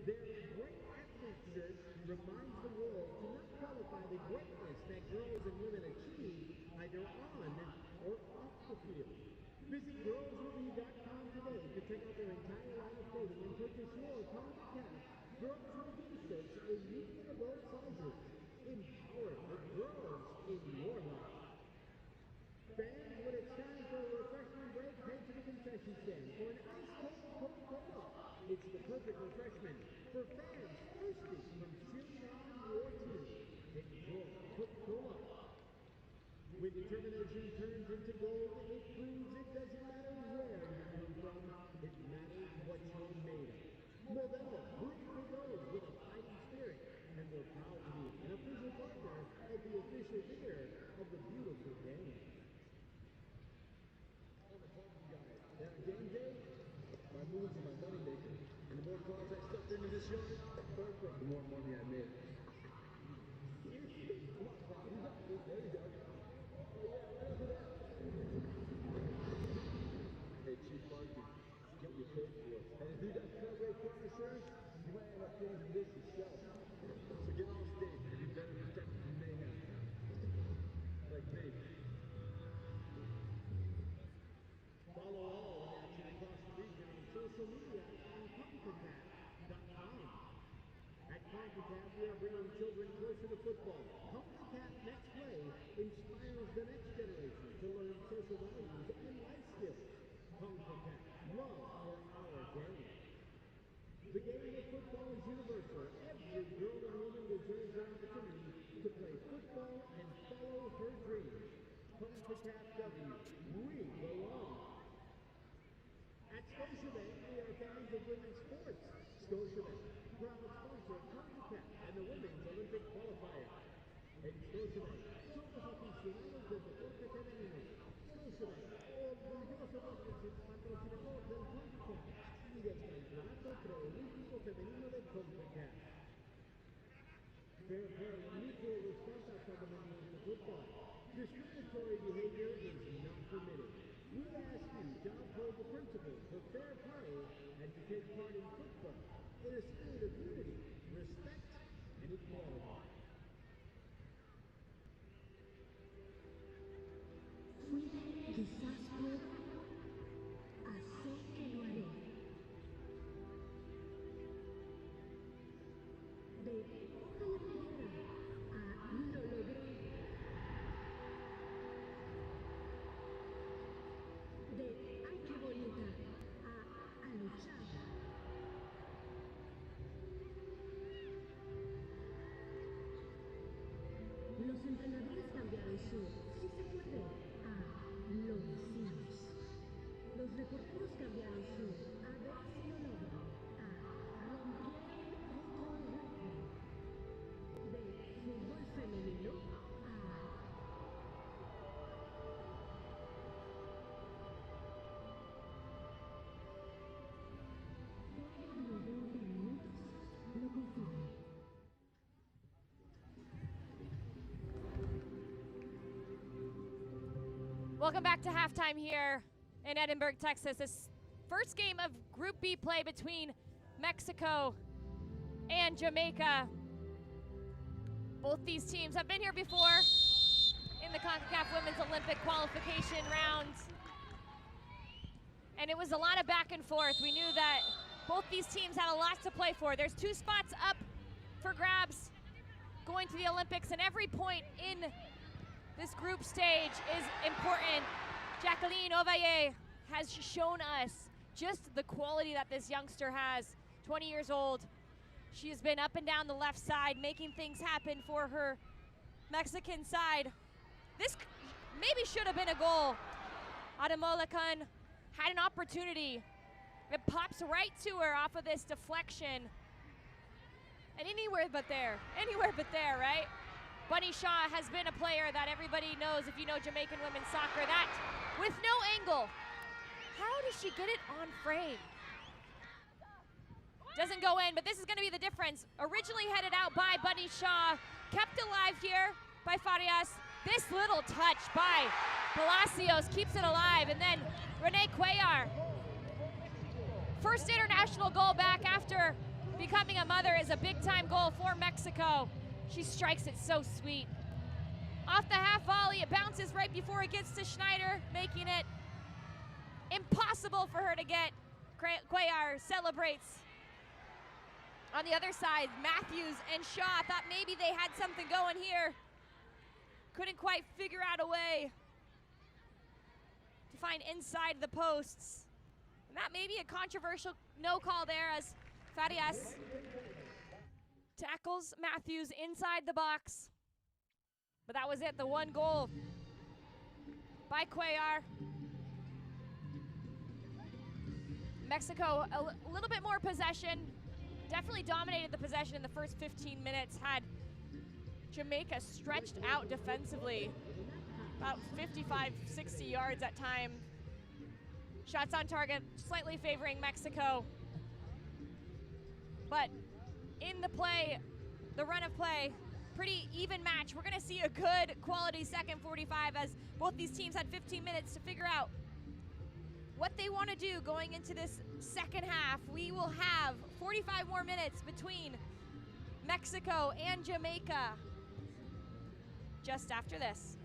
Their Great Athlete shirt reminds the world to not qualify the greatness that girls and women achieve either on or off the field. Visit girlswillbe.com today to check out their entire line of clothing and purchase your Concacaf Girls Will Be shirts in medium and both sizes. Empower the girls in your life. Fans, when it's time for a refreshment break, head to the concession stand for an ice-cold Coca-Cola. It's the perfect refreshment for fans thirsty from cheering on your team. Enjoy Coca-Cola. When determination turns into gold, it proves it doesn't matter where you come from, it matters what you're made of. Modelo, brewed for those with a fighting spirit, and we're proud to be an official partner of the official beer of the beautiful game. Game day, my moves are my money maker, and the more calls I stuffed into this yard, perfect, the more money I made. Come on, Pop, you got this. There you go. Hey, Chief Markey, get your paid for it. And if you got Celebrate Car Insurance, you might end up getting this yourself. So get all state and be better protected from mayhem. Like me. Follow all the action across the region on social media on Concacaf.com. At Concacaf, we are bringing children closer to football. Concacaf Next Play inspires the next generation to learn social values and life skills. Concacaf, love for our game. The game of football is universal. Every girl and woman deserves an opportunity to play football and follow her dreams. Concacaf W, we belong. At Scotiabank, we are fans of women's sports. Scotiabank, proud sponsor of Concacaf and the Women's Olympic Qualifiers. En Scotiabank, somos aficionados del deporte femenino. Scotiabank, orgulloso patrocinador del Concacaf y del Campeonato Preolímpico Femenino de Concacaf. Fair play, mutual respect are fundamentals of football. Discriminatory behavior is not permitted. We ask you to uphold the principles of fair play and to take part in football in a spirit of unity, respect, and equality. Fui quizás pueda, así que lo haré. De ojalá pudiera, a lo logré. De ay qué bonita, a luchar. Los entrenadores cambiaron su sí se puede a lo hicimos. Los reporteros cambiaron su a ver si lo logro a rompieron otro récord. De fútbol femenino a todo lo 20 minutos lo confirmo. Welcome back to halftime here in Edinburgh, Texas. This first game of Group B play between Mexico and Jamaica. Both these teams have been here before in the Concacaf Women's Olympic qualification round. And it was a lot of back and forth. We knew that both these teams had a lot to play for. There's 2 spots up for grabs going to the Olympics, and every point in this group stage is important. Jacqueline Ovalle has shown us just the quality that this youngster has, 20 years old. She has been up and down the left side, making things happen for her Mexican side. This maybe should have been a goal. Ademola Kun had an opportunity. It pops right to her off of this deflection. And anywhere but there, right? Bunny Shaw has been a player that everybody knows if you know Jamaican women's soccer. That, with no angle, how does she get it on frame? Doesn't go in, but this is gonna be the difference. Originally headed out by Bunny Shaw, kept alive here by Farias. This little touch by Palacios keeps it alive, and then Renee Cuellar. First international goal back after becoming a mother is a big-time goal for Mexico. She strikes it so sweet. Off the half volley, it bounces right before it gets to Schneider, making it impossible for her to get. Cuellar celebrates. On the other side, Matthews and Shaw thought maybe they had something going here. Couldn't quite figure out a way to find inside the posts. And that may be a controversial no call there as Farias tackles Matthews inside the box. But that was it, the one goal by Cuellar. Mexico, a little bit more possession. Definitely dominated the possession in the first 15 minutes. Had Jamaica stretched out defensively, about 55, 60 yards at time. Shots on target slightly favoring Mexico. But in the play, the run of play, pretty even match. We're gonna see a good quality second 45 as both these teams had 15 minutes to figure out what they want to do going into this second half. We will have 45 more minutes between Mexico and Jamaica just after this.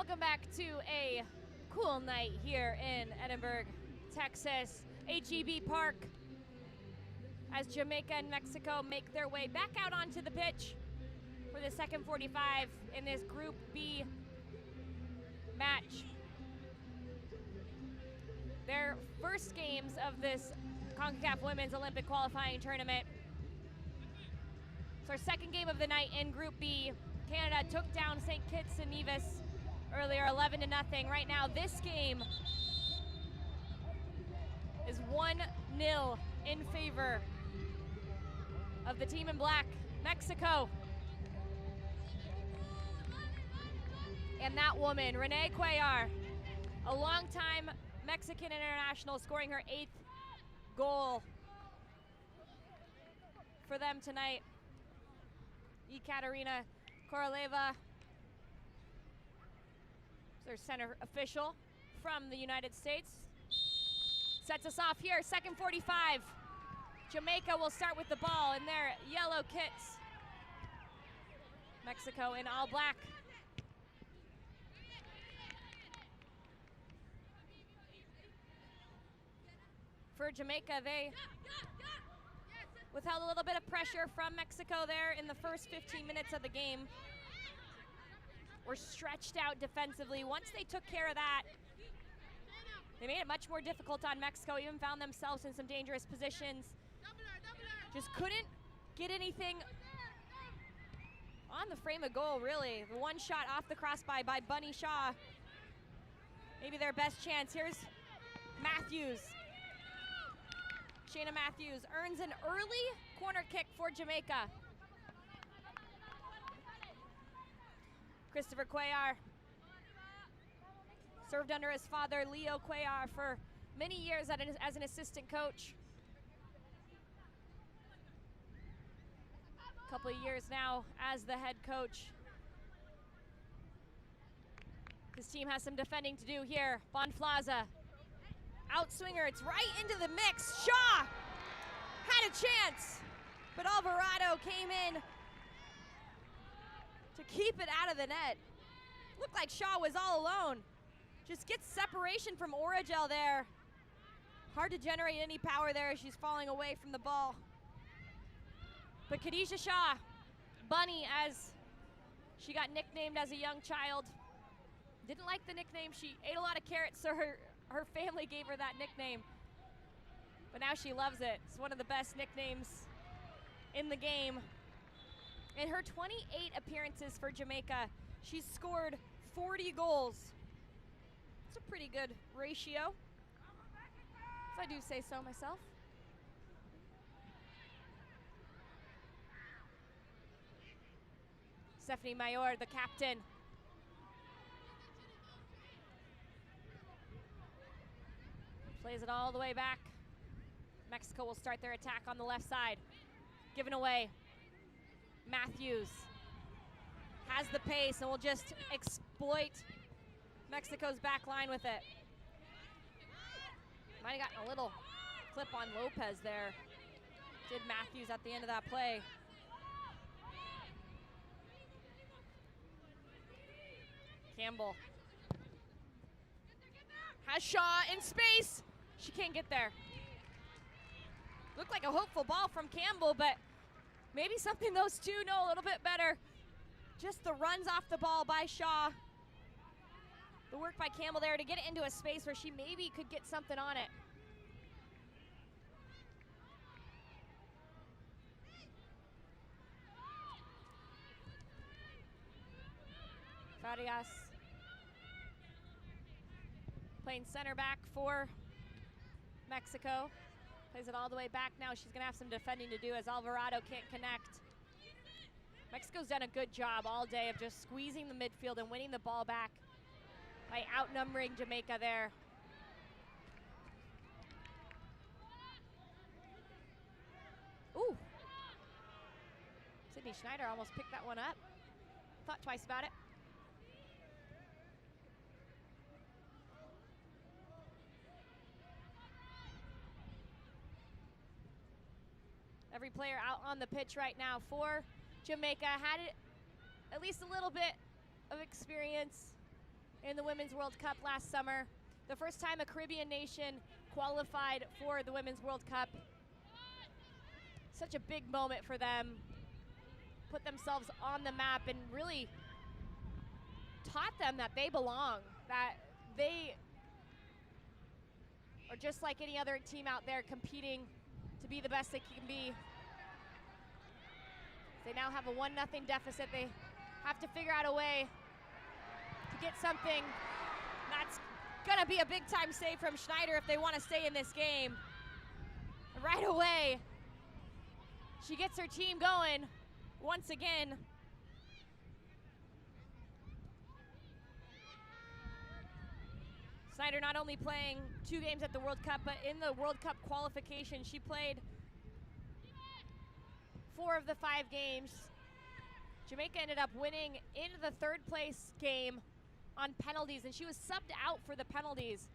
Welcome back to a cool night here in Edinburgh, Texas, HEB Park, as Jamaica and Mexico make their way back out onto the pitch for the second 45 in this Group B match. Their first games of this Concacaf Women's Olympic Qualifying Tournament. It's our second game of the night in Group B. Canada took down St. Kitts and Nevis earlier, 11-0. Right now, this game is 1-0 in favor of the team in black, Mexico. And that woman, Renee Cuellar, a longtime Mexican international, scoring her 8th goal for them tonight. Ekaterina Koroleva, their center official from the United States. Sets us off here, second 45. Jamaica will start with the ball in their yellow kits. Mexico in all black. For Jamaica, they withheld a little bit of pressure from Mexico there in the first 15 minutes of the game. Were stretched out defensively. Once they took care of that, they made it much more difficult on Mexico, even found themselves in some dangerous positions. Just couldn't get anything on the frame of goal, really. The one shot off the crossbar by Bunny Shaw. Maybe their best chance. Here's Matthews. Shayna Matthews earns an early corner kick for Jamaica. Christopher Cuellar served under his father, Leo Cuellar, for many years as an assistant coach. A couple of years now as the head coach. His team has some defending to do here. Bonflaza, outswinger, it's right into the mix. Shaw had a chance, but Alvarado came in to keep it out of the net. Looked like Shaw was all alone. Just gets separation from Origel there. Hard to generate any power there as she's falling away from the ball. But Khadijah Shaw, Bunny, as she got nicknamed as a young child, didn't like the nickname. She ate a lot of carrots, so her family gave her that nickname. But now she loves it. It's one of the best nicknames in the game. In her 28 appearances for Jamaica, she's scored 40 goals. It's a pretty good ratio, if I do say so myself. Stephanie Mayor, the captain. Plays it all the way back. Mexico will start their attack on the left side. Given away. Matthews has the pace and will just exploit Mexico's back line with it. Might have gotten a little clip on Lopez there. Did Matthews at the end of that play. Campbell has Shaw in space. She can't get there. Looked like a hopeful ball from Campbell, but maybe something those two know a little bit better. Just the runs off the ball by Shaw. The work by Campbell there to get it into a space where she maybe could get something on it. Farias playing center back for Mexico. Plays it all the way back now. She's gonna have some defending to do as Alvarado can't connect. Mexico's done a good job all day of just squeezing the midfield and winning the ball back by outnumbering Jamaica there. Ooh. Sydney Schneider almost picked that one up. Thought twice about it. Every player out on the pitch right now for Jamaica had at least a little bit of experience in the Women's World Cup last summer. The first time a Caribbean nation qualified for the Women's World Cup. Such a big moment for them. Put themselves on the map and really taught them that they belong, that they are just like any other team out there competing to be the best they can be. They now have a 1-0 deficit. They have to figure out a way to get something. That's gonna be a big time save from Schneider if they want to stay in this game. Right away, she gets her team going once again. Schneider not only playing 2 games at the World Cup, but in the World Cup qualification, she played 4 of the 5 games. Jamaica ended up winning in the 3rd place game on penalties, and she was subbed out for the penalties.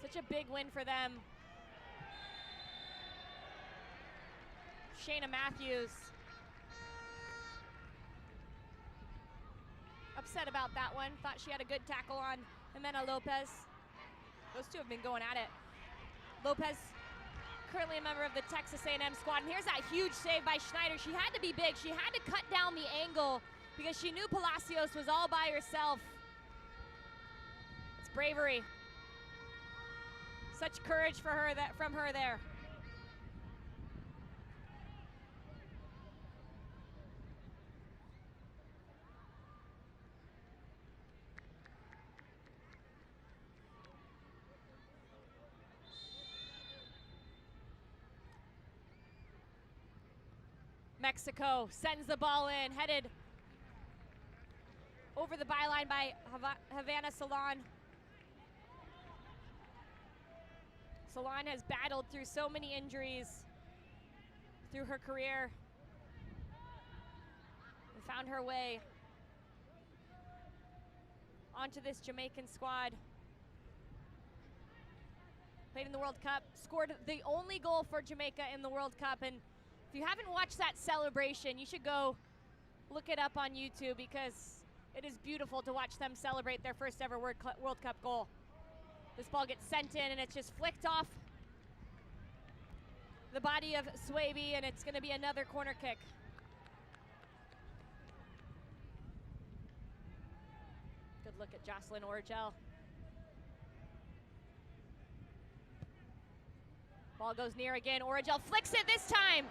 Such a big win for them. Shayna Matthews upset about that one. Thought she had a good tackle on Jimena Lopez. Those two have been going at it. Lopez, currently a member of the Texas A&M squad. And here's that huge save by Schneider. She had to be big. She had to cut down the angle because she knew Palacios was all by herself. It's bravery. Such courage for her from her there. Mexico sends the ball in, headed over the byline by Havana Salon. Salon has battled through so many injuries through her career and found her way onto this Jamaican squad. Played in the World Cup, scored the only goal for Jamaica in the World Cup, and if you haven't watched that celebration, you should go look it up on YouTube because it is beautiful to watch them celebrate their first ever World Cup goal. This ball gets sent in and it's just flicked off the body of Swaby, and it's gonna be another corner kick. Good look at Jocelyn Orgel. Ball goes near again, Orgel flicks it this time.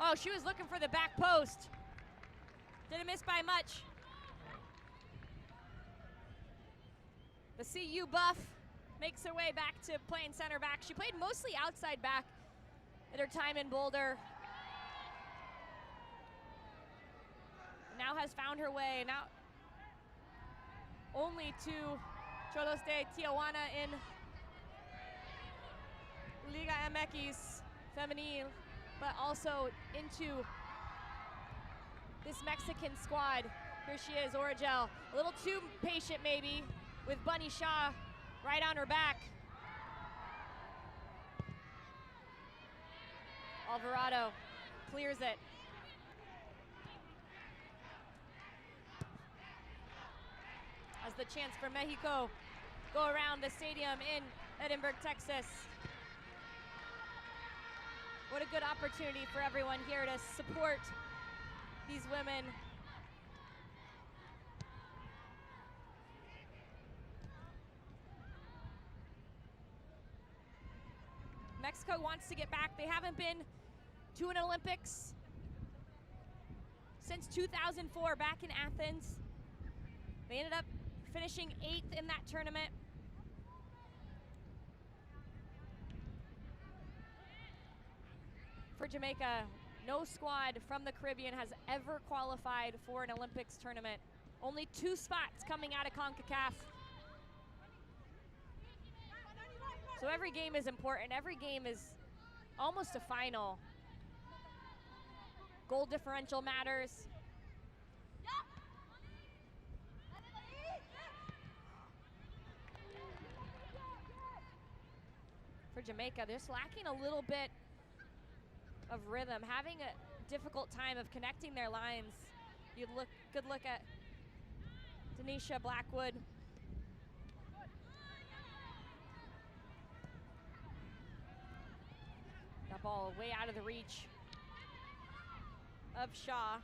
Oh, she was looking for the back post. Didn't miss by much. The CU buff makes her way back to playing center back. She played mostly outside back at her time in Boulder. Now has found her way, now only to Cholos de Tijuana in Liga MX Femenil, but also into this Mexican squad. Here she is, Orgel. A little too patient maybe with Bunny Shaw right on her back. Alvarado clears it. As the chance for Mexico go around the stadium in Edinburgh, Texas. What a good opportunity for everyone here to support these women. Mexico wants to get back. They haven't been to an Olympics since 2004, back in Athens. They ended up finishing 8th in that tournament. For Jamaica, no squad from the Caribbean has ever qualified for an Olympics tournament. Only 2 spots coming out of Concacaf. So every game is important. Every game is almost a final. Goal differential matters. For Jamaica, they're just lacking a little bit of rhythm, having a difficult time of connecting their lines. Good look at Denisha Blackwood. That ball way out of the reach of Shaw.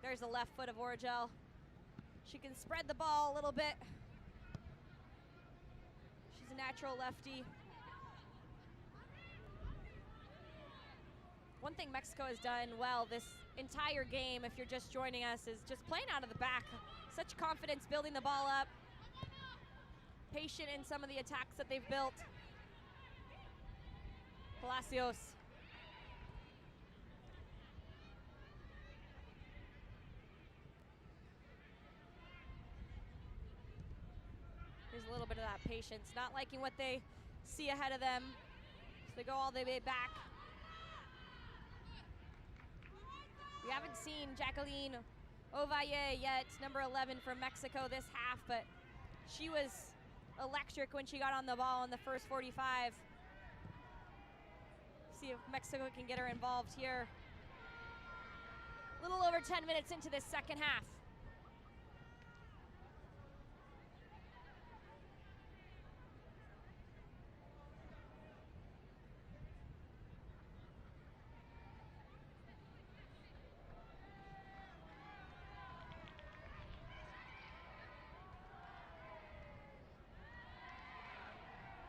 There's the left foot of Orgel. She can spread the ball a little bit. She's a natural lefty. One thing Mexico has done well this entire game, if you're just joining us, is just playing out of the back. Such confidence building the ball up. Patient in some of the attacks that they've built. Palacios. There's a little bit of that patience. Not liking what they see ahead of them. So they go all the way back. We haven't seen Jacqueline Ovalle yet, number 11 from Mexico this half, but she was electric when she got on the ball in the first 45. See if Mexico can get her involved here. A little over 10 minutes into this second half.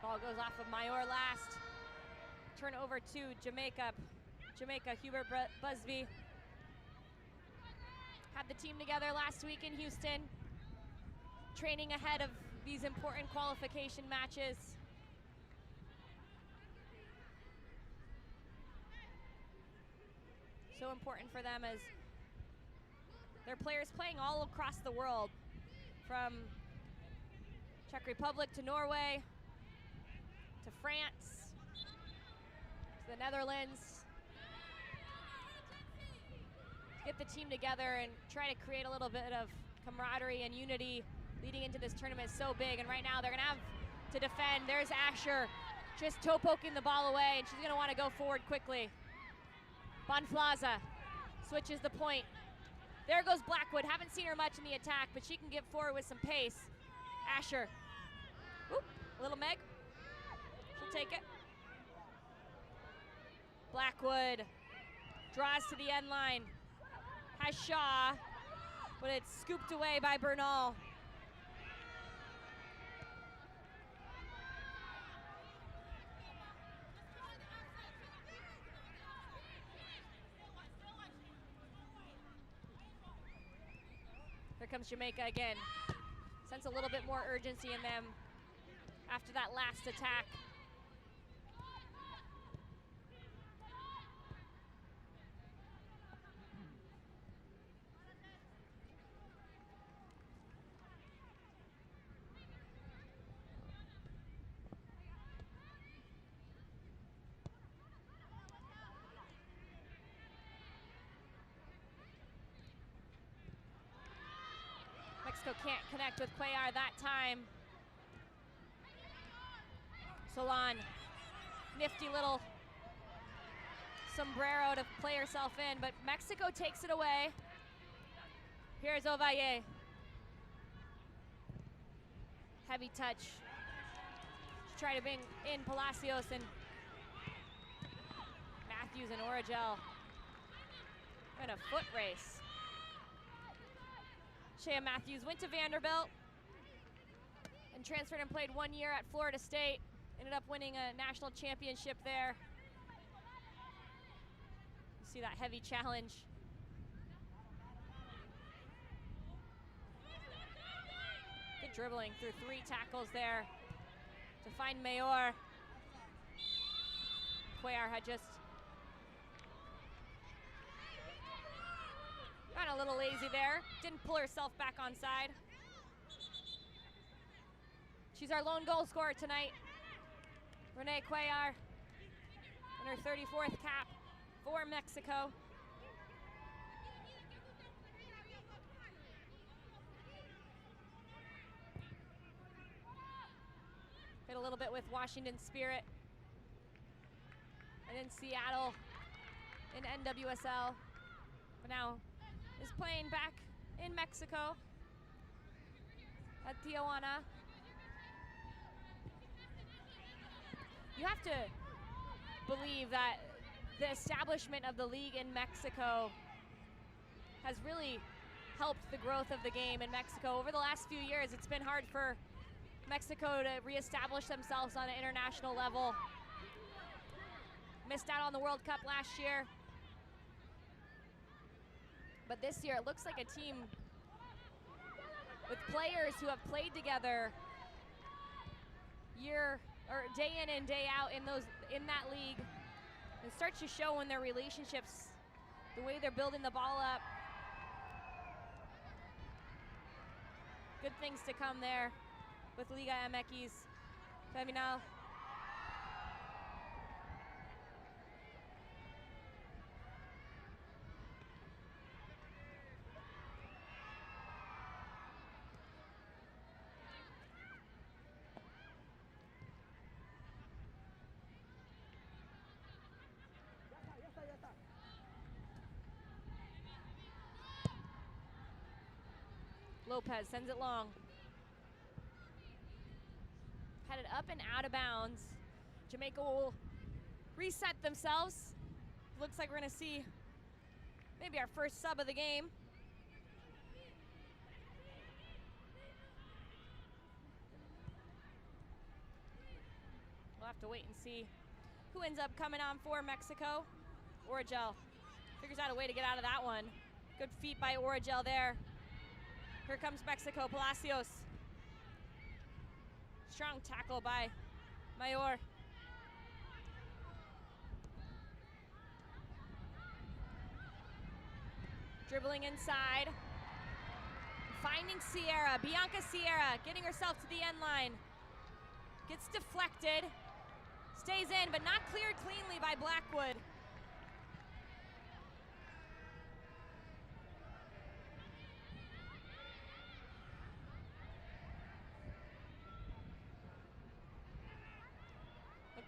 Ball goes off of Mayor last. Turn over to Jamaica. Hubert Busby had the team together last week in Houston, training ahead of these important qualification matches. So important for them as their players playing all across the world, from Czech Republic to Norway, to France, to the Netherlands. Get the team together and try to create a little bit of camaraderie and unity leading into this tournament is so big. And right now they're gonna have to defend. There's Asher just toe poking the ball away, and she's gonna wanna go forward quickly. Bonflaza switches the point. There goes Blackwood. Haven't seen her much in the attack, but she can get forward with some pace. Asher, whoop, little Meg. Take it. Blackwood draws to the end line. Has Shaw, but it's scooped away by Bernal. Here comes Jamaica again. Sense a little bit more urgency in them after that last attack. Mexico can't connect with Cuellar that time. Solon, nifty little sombrero to play herself in, but Mexico takes it away. Here's Ovalle. Heavy touch. Try to bring in Palacios and Matthews and Origel. In a foot race. Shea Matthews went to Vanderbilt and transferred and played 1 year at Florida State. Ended up winning a national championship there. You see that heavy challenge. Good dribbling through 3 tackles there to find Mayor. Cuellar had just got a little lazy there. Didn't pull herself back on side. She's our lone goal scorer tonight. Renee Cuellar in her 34th cap for Mexico. Hit a little bit with Washington Spirit. And then Seattle in NWSL, but now is playing back in Mexico at Tijuana. You have to believe that the establishment of the league in Mexico has really helped the growth of the game in Mexico. Over the last few years, it's been hard for Mexico to reestablish themselves on an international level. Missed out on the World Cup last year. But this year, it looks like a team with players who have played together day in and day out in that league. It starts to show in their relationships, the way they're building the ball up. Good things to come there with Liga MX Femenil. Lopez sends it long. Headed up and out of bounds. Jamaica will reset themselves. Looks like we're gonna see maybe our first sub of the game. We'll have to wait and see who ends up coming on for Mexico. Origel figures out a way to get out of that one. Good feet by Origel there. Here comes Mexico, Palacios. Strong tackle by Mayor. Dribbling inside. Finding Sierra, Bianca Sierra, getting herself to the end line. Gets deflected. Stays in, but not cleared cleanly by Blackwood.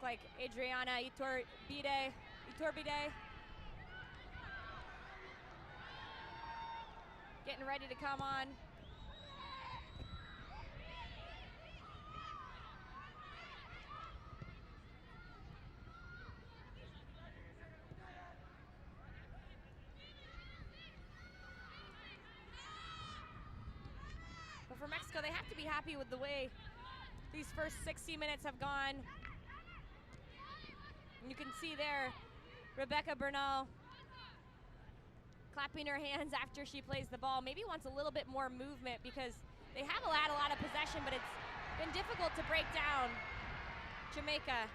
Like Adriana Iturbide. Getting ready to come on. But for Mexico, they have to be happy with the way these first 60 minutes have gone. You can see there, Rebecca Bernal clapping her hands after she plays the ball. Maybe wants a little bit more movement because they have had a lot of possession, but it's been difficult to break down. Jamaica,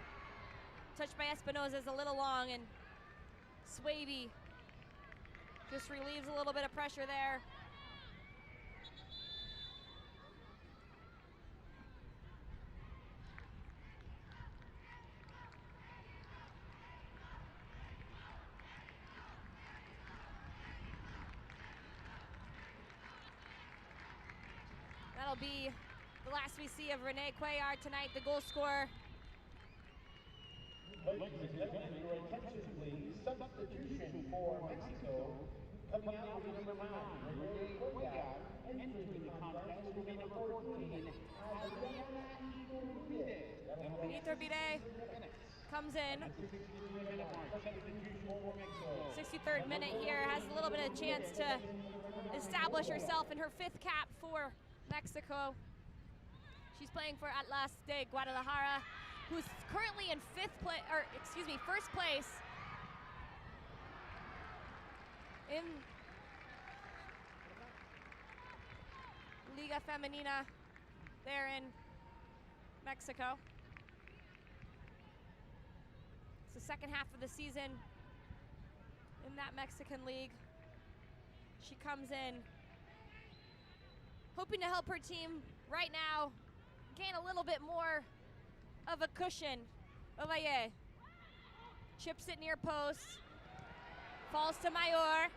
touched by Espinoza, is a little long, and Swaby just relieves a little bit of pressure there. That'll be the last we see of Renee Cuellar tonight, the goal scorer. Ladies and gentlemen, your attention please. Substitution for Mexico. Coming out with number 9, Renee Cuellar. Entering the contest with number 14, Iturbide comes in. 63rd minute here, has a little bit of chance to establish herself in her 5th cap for Mexico. She's playing for Atlas de Guadalajara, who's currently in first place in Liga Femenina there in Mexico. It's the second half of the season in that Mexican league. She comes in hoping to help her team right now gain a little bit more of a cushion. Ovalle chips it near post, falls to Mayor.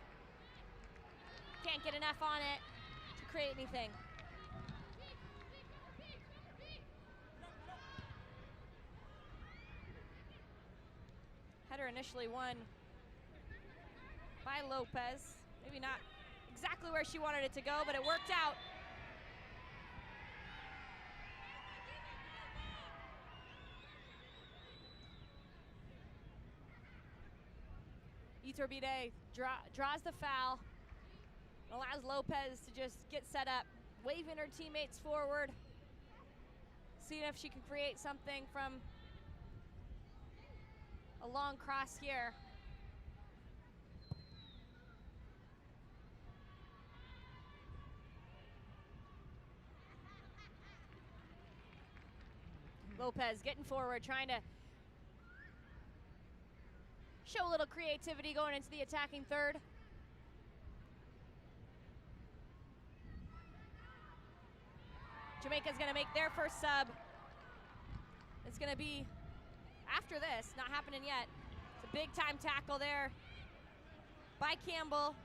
Can't get enough on it to create anything. Header initially won by Lopez. Maybe not exactly where she wanted it to go, but it worked out. Iturbide draws the foul, allows Lopez to just get set up, waving her teammates forward, seeing if she can create something from a long cross here. Lopez getting forward, trying to show a little creativity going into the attacking third. Jamaica's gonna make their first sub. It's gonna be after this, not happening yet. It's a big time tackle there by Campbell.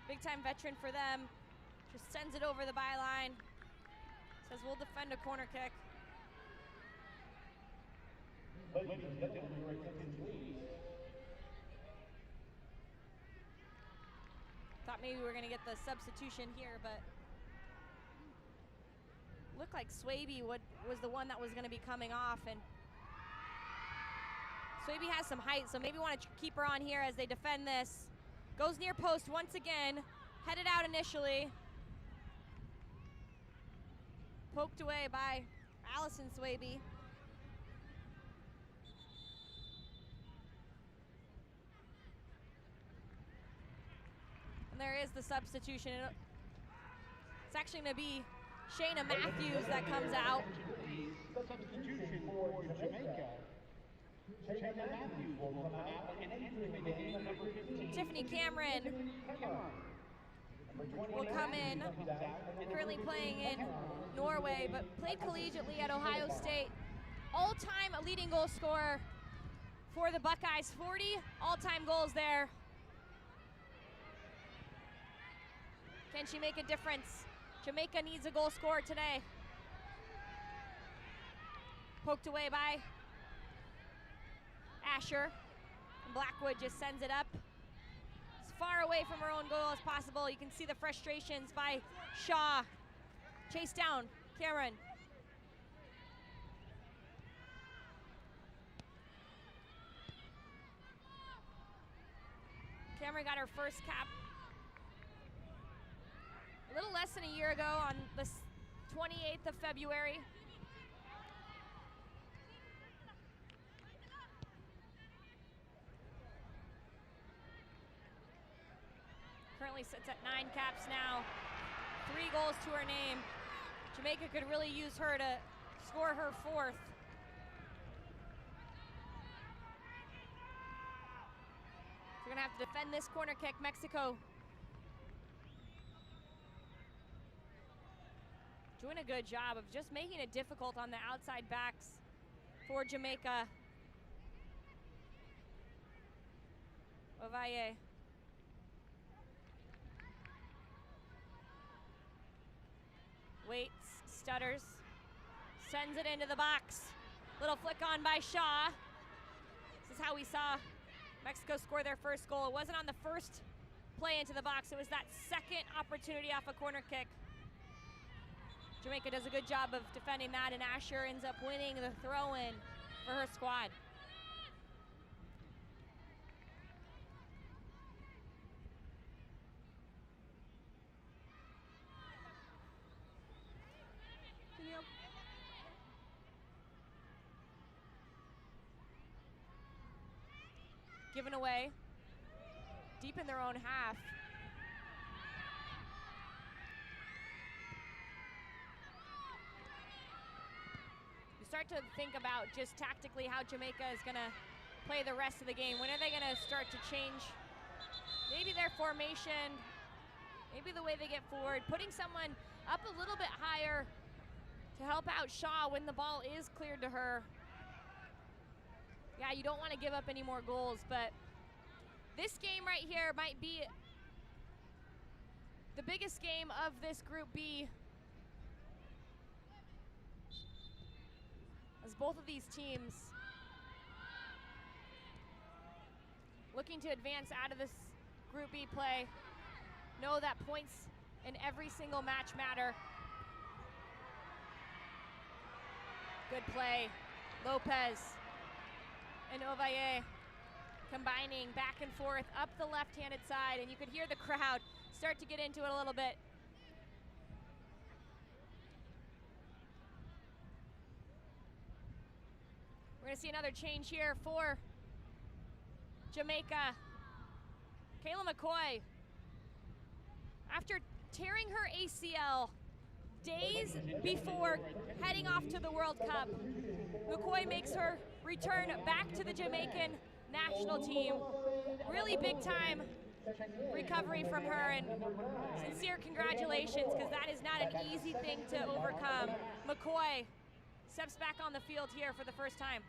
Big time veteran for them. Just sends it over the byline. Says we'll defend a corner kick. Thought maybe we were gonna get the substitution here, but looked like Swaby was the one that was gonna be coming off, and Swaby has some height, so maybe want to keep her on here as they defend this. Goes near post once again, headed out initially. Poked away by Allison Swaby. And there is the substitution. It's actually going to be Shayna Matthews that comes out. The substitution for Jamaica. Shayna Matthews will come out and entering the game number 15. Tiffany Cameron will come in, currently playing in Norway, but played collegiately at Ohio State. All-time leading goal scorer for the Buckeyes, 40 all-time goals there. Can she make a difference? Jamaica needs a goal scorer today. Poked away by Asher. And Blackwood just sends it up as far away from her own goal as possible. You can see the frustrations by Shaw. Chase down Cameron. Cameron got her first cap a little less than a year ago on the 28th of February. Currently sits at 9 caps now, 3 goals to her name. Jamaica could really use her to score her 4th. We're gonna have to defend this corner kick, Mexico. Doing a good job of just making it difficult on the outside backs for Jamaica. Ovalle. Waits, stutters, sends it into the box. Little flick on by Shaw. This is how we saw Mexico score their first goal. It wasn't on the first play into the box. It was that second opportunity off a corner kick. Jamaica does a good job of defending that, and Asher ends up winning the throw-in for her squad. Given away, deep in their own half. You start to think about just tactically how Jamaica is gonna play the rest of the game. When are they gonna start to change maybe their formation, maybe the way they get forward, putting someone up a little bit higher to help out Shaw when the ball is cleared to her. Yeah, you don't want to give up any more goals, but this game right here might be the biggest game of this Group B, as both of these teams looking to advance out of this Group B play. Know that points in every single match matter. Good play. Lopez and Ovalle combining back and forth up the left-handed side, and you could hear the crowd start to get into it a little bit. We're gonna see another change here for Jamaica. Kayla McCoy, after tearing her ACL days before heading off to the World Cup, McCoy makes her return back to the Jamaican national team. Really big time recovery from her, and sincere congratulations, because that is not an easy thing to overcome. McCoy steps back on the field here for the first time.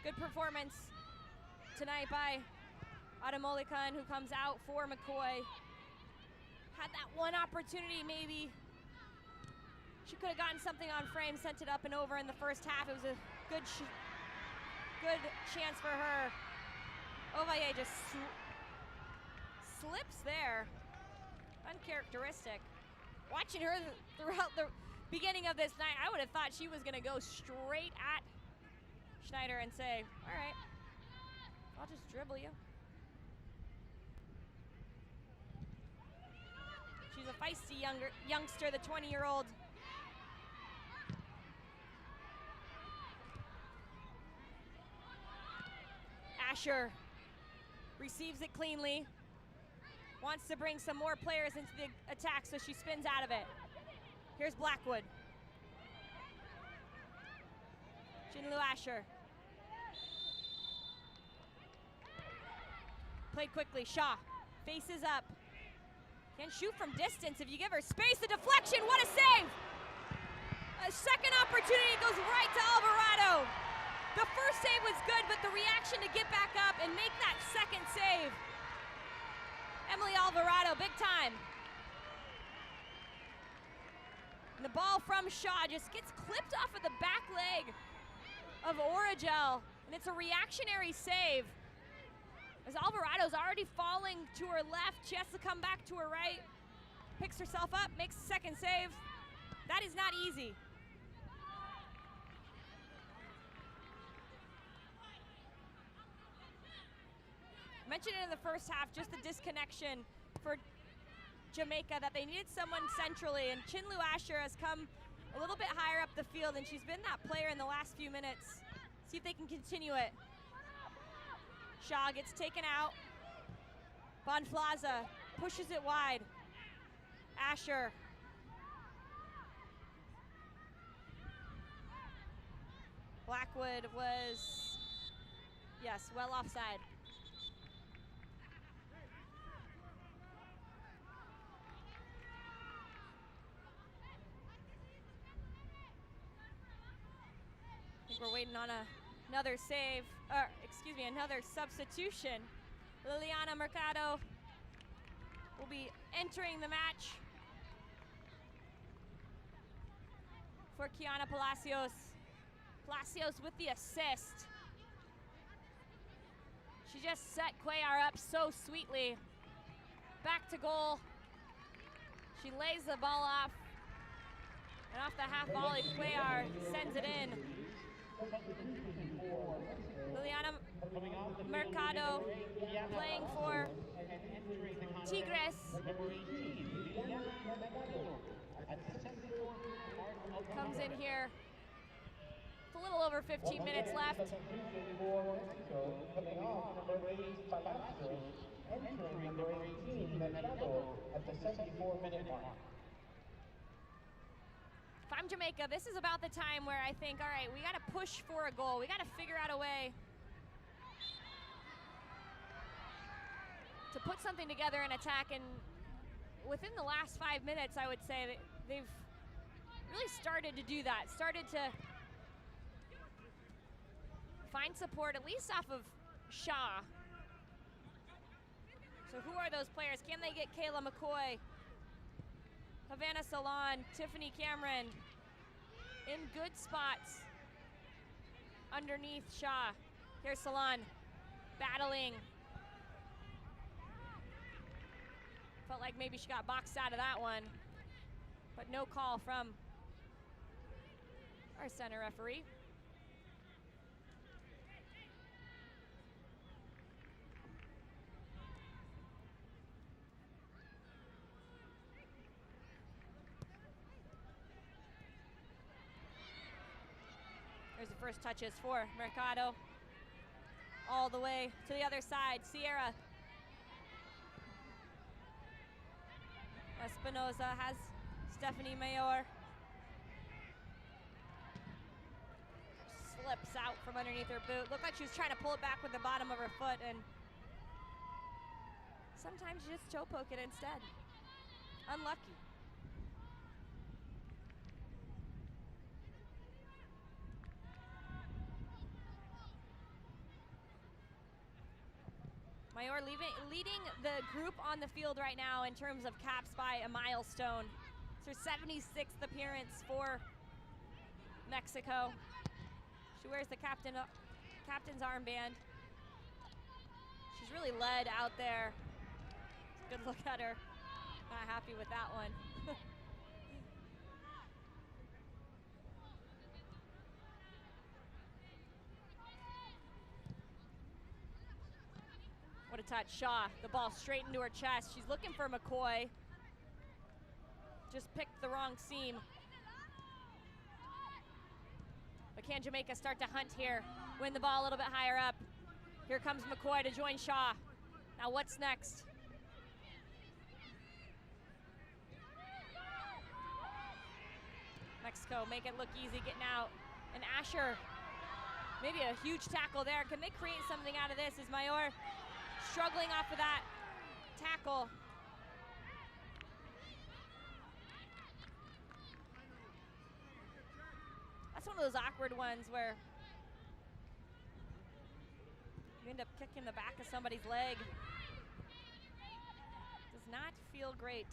Good performance tonight by Adamolikan, who comes out for McCoy. Had that one opportunity, maybe. She could have gotten something on frame, sent it up and over in the first half. It was a good chance for her. Ovalle just slips there. Uncharacteristic. Watching her throughout the beginning of this night, I would have thought she was going to go straight at Schneider and say, all right, I'll just dribble you. She's a feisty youngster, the 20-year-old. Asher receives it cleanly. Wants to bring some more players into the attack, so she spins out of it. Here's Blackwood. Jinlu Asher. Played quickly, Shaw faces up. Can shoot from distance if you give her space. The deflection, what a save! A second opportunity goes right to Alvarado. The first save was good, but the reaction to get back up and make that second save. Emily Alvarado, big time. And the ball from Shaw just gets clipped off of the back leg of Origel, and it's a reactionary save. As Alvarado's already falling to her left, she has to come back to her right, picks herself up, makes a second save. That is not easy. I mentioned it in the first half, just the disconnection for Jamaica, that they needed someone centrally, and Chinlu Asher has come a little bit higher up the field, and she's been that player in the last few minutes. See if they can continue it. Shaw gets taken out. Bonflaza pushes it wide. Asher. Blackwood was, yes, well offside. I think we're waiting on another save, or excuse me, another substitution. Liliana Mercado will be entering the match for Kiana Palacios. Palacios with the assist. She just set Cuellar up so sweetly. Back to goal. She lays the ball off, and off the half volley, Cuellar sends it in. Liliana Mercado playing for Tigres. Comes in here. It's a little over 15 minutes left. If I'm Jamaica, this is about the time where I think, all right, we got to push for a goal. We got to figure out a way to put something together in attack. And within the last 5 minutes, I would say that they've really started to do that, started to find support at least off of Shaw. So who are those players? Can they get Kayla McCoy, Havana Salon, Tiffany Cameron in good spots underneath Shaw? Here's Salon battling. Felt like maybe she got boxed out of that one, but no call from our center referee. There's the first touches for Mercado. All the way to the other side, Sierra. Espinoza has Stephanie Mayor. Slips out from underneath her boot. Looked like she was trying to pull it back with the bottom of her foot, and sometimes you just toe poke it instead. Unlucky. Mayor leading the group on the field right now in terms of caps by a milestone. It's her 76th appearance for Mexico. She wears the captain's armband. She's really led out there. It's a good look at her. Not happy with that one. What a touch, Shaw. The ball straight into her chest. She's looking for McCoy. Just picked the wrong seam. But can Jamaica start to hunt here? Win the ball a little bit higher up. Here comes McCoy to join Shaw. Now what's next? Mexico make it look easy getting out. And Asher, maybe a huge tackle there. Can they create something out of this? Is Mayor struggling off of that tackle? That's one of those awkward ones where you end up kicking the back of somebody's leg. Does not feel great.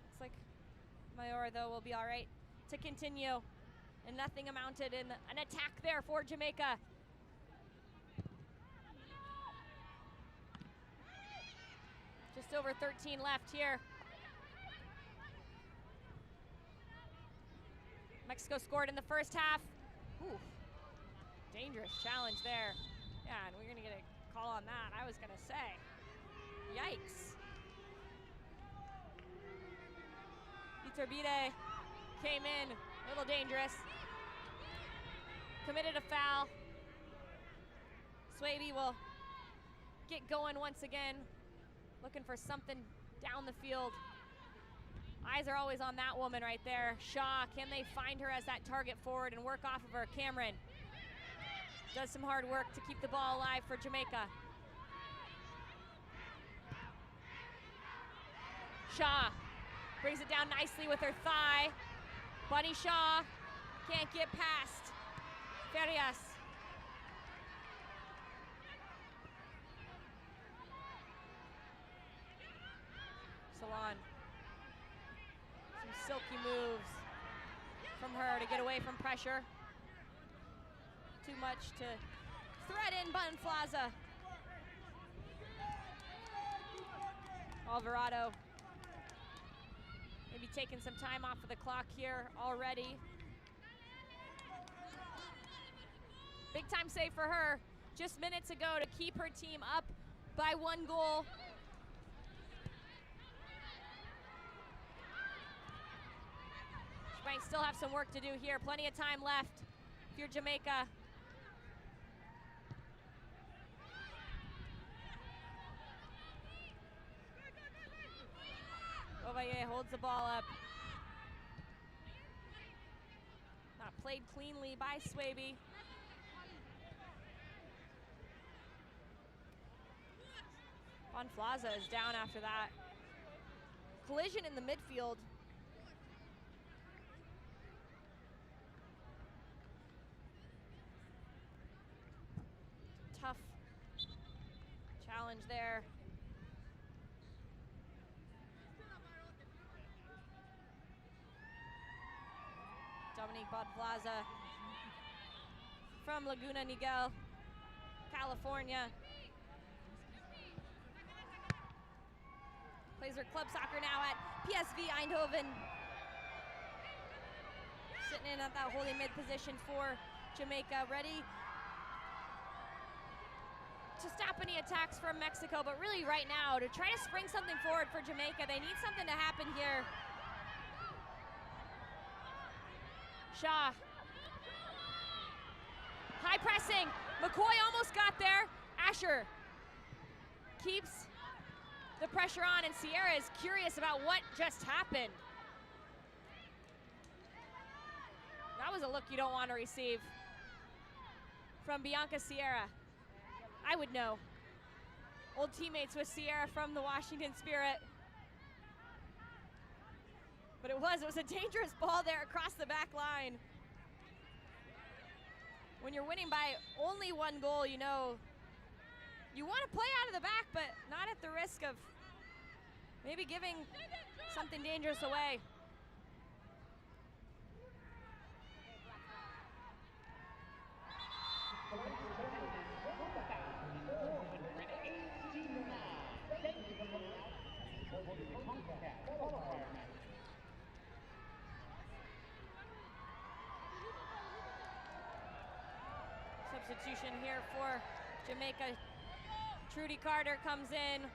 Looks like Mayor, though, will be all right to continue. And nothing amounted in an attack there for Jamaica. Just over 13 left here. Mexico scored in the first half. Ooh, dangerous challenge there. Yeah, and we're gonna get a call on that, I was gonna say. Yikes. Iturbide came in, a little dangerous. Committed a foul. Swaby will get going once again, looking for something down the field. Eyes are always on that woman right there. Shaw, can they find her as that target forward and work off of her? Cameron does some hard work to keep the ball alive for Jamaica. Shaw brings it down nicely with her thigh. Bunny Shaw can't get past Farias. Salon. Some silky moves from her to get away from pressure. Too much to threaten Bonflaza. Alvarado maybe taking some time off of the clock here already. Big time save for her just minutes ago to keep her team up by 1 goal. She might still have some work to do here. Plenty of time left if you're Jamaica. Ovalle holds the ball up. Not played cleanly by Swaby. Bonflaza is down after that. Collision in the midfield. challenge there. Dominique Bodplaza from Laguna Niguel, California. Plays her club soccer now at PSV Eindhoven. Sitting in at that holding mid position for Jamaica, ready to stop any attacks from Mexico, but really right now to try to spring something forward for Jamaica. They need something to happen here. Shaw. High pressing. McCoy almost got there. Asher keeps the pressure on, and Sierra is curious about what just happened. That was a look you don't want to receive from Bianca Sierra. I would know. Old teammates with Sierra from the Washington Spirit. But it was a dangerous ball there across the back line. When you're winning by only 1 goal, you know you want to play out of the back, but not at the risk of maybe giving something dangerous away. Substitution here for Jamaica. Trudy Carter comes in.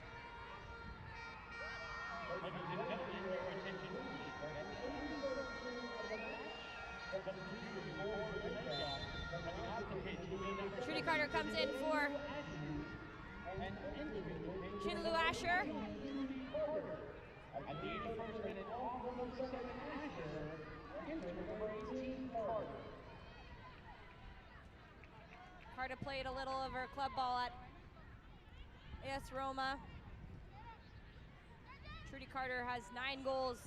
Trudy Carter comes in for Chinlu Asher. At the 81st minute, Asher into number 18, Carter. Carter played a little of her club ball at AS Roma. Trudy Carter has 9 goals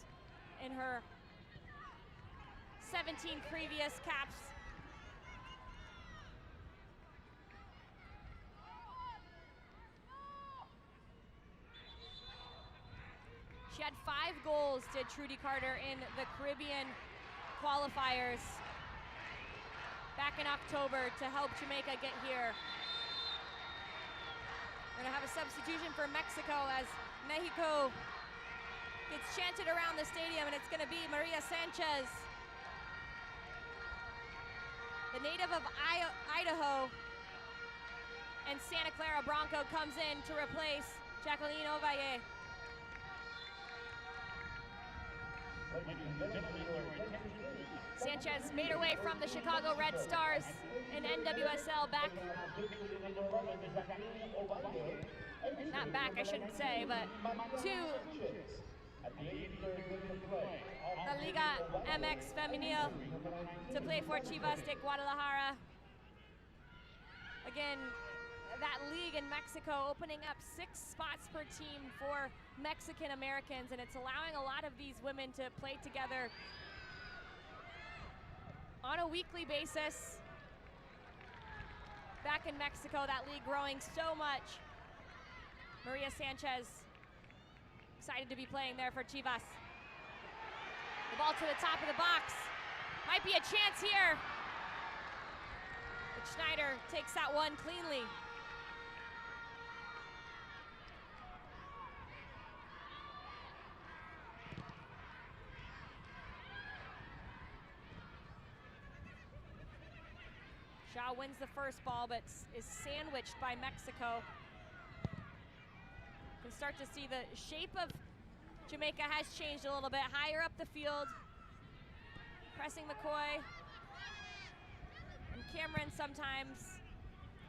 in her 17 previous caps. She had 5 goals, did Trudy Carter, in the Caribbean qualifiers back in October to help Jamaica get here. We're gonna have a substitution for Mexico as Mexico gets chanted around the stadium, and it's gonna be Maria Sanchez, the native of Idaho, and Santa Clara Bronco comes in to replace Jacqueline Ovalle. Sanchez made her way from the Chicago Red Stars in NWSL back, not back I shouldn't say, but to the Liga MX Femenil to play for Chivas de Guadalajara. Again, that league in Mexico opening up 6 spots per team for Mexican Americans, and it's allowing a lot of these women to play together on a weekly basis. Back in Mexico, that league growing so much. Maria Sanchez excited to be playing there for Chivas. The ball to the top of the box. Might be a chance here. But Schneider takes that one cleanly. Shaw wins the first ball, but is sandwiched by Mexico. You can start to see the shape of Jamaica has changed a little bit. Higher up the field, pressing McCoy and Cameron sometimes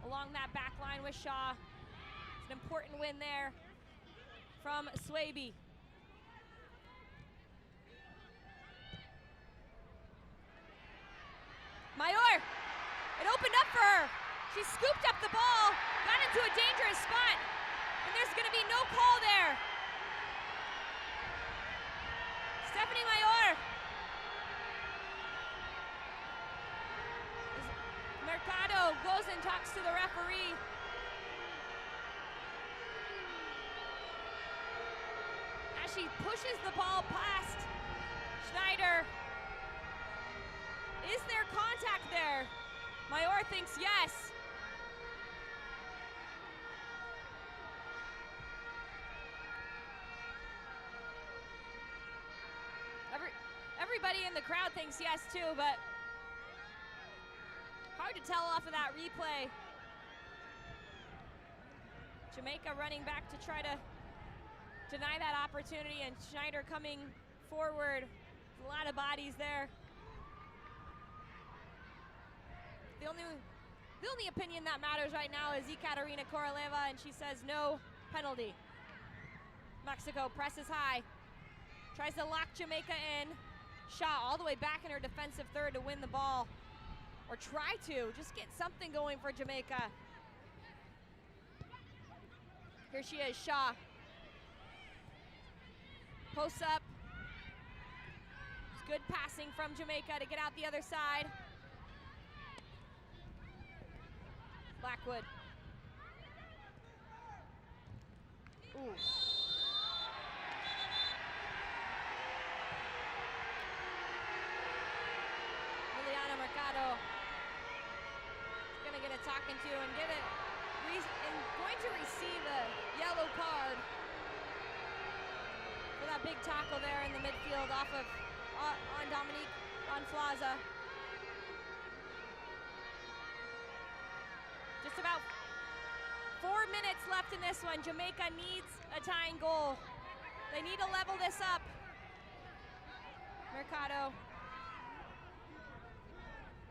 along that back line with Shaw. It's an important win there from Swaby. Mayor! It opened up for her. She scooped up the ball, got into a dangerous spot, and there's gonna be no call there. Stephanie Mayor. Mercado goes and talks to the referee. she pushes the ball past Schneider. Is there contact there? Mayor thinks yes. Everybody in the crowd thinks yes too, but hard to tell off of that replay. Jamaica running back to try to deny that opportunity, and Schneider coming forward. A lot of bodies there. The only opinion that matters right now is Ekaterina Koroleva, and she says no penalty. Mexico presses high, tries to lock Jamaica in. Shaw all the way back in her defensive third to win the ball, or try to just get something going for Jamaica. Here she is, Shaw. Posts up. It's good passing from Jamaica to get out the other side. Blackwood. Ooh. Mercado is going to get a talking to and get it, and going to receive a yellow card for that big tackle there in the midfield off of on Dominique Bonflaza. Just about 4 minutes left in this one. Jamaica needs a tying goal. They need to level this up. Mercado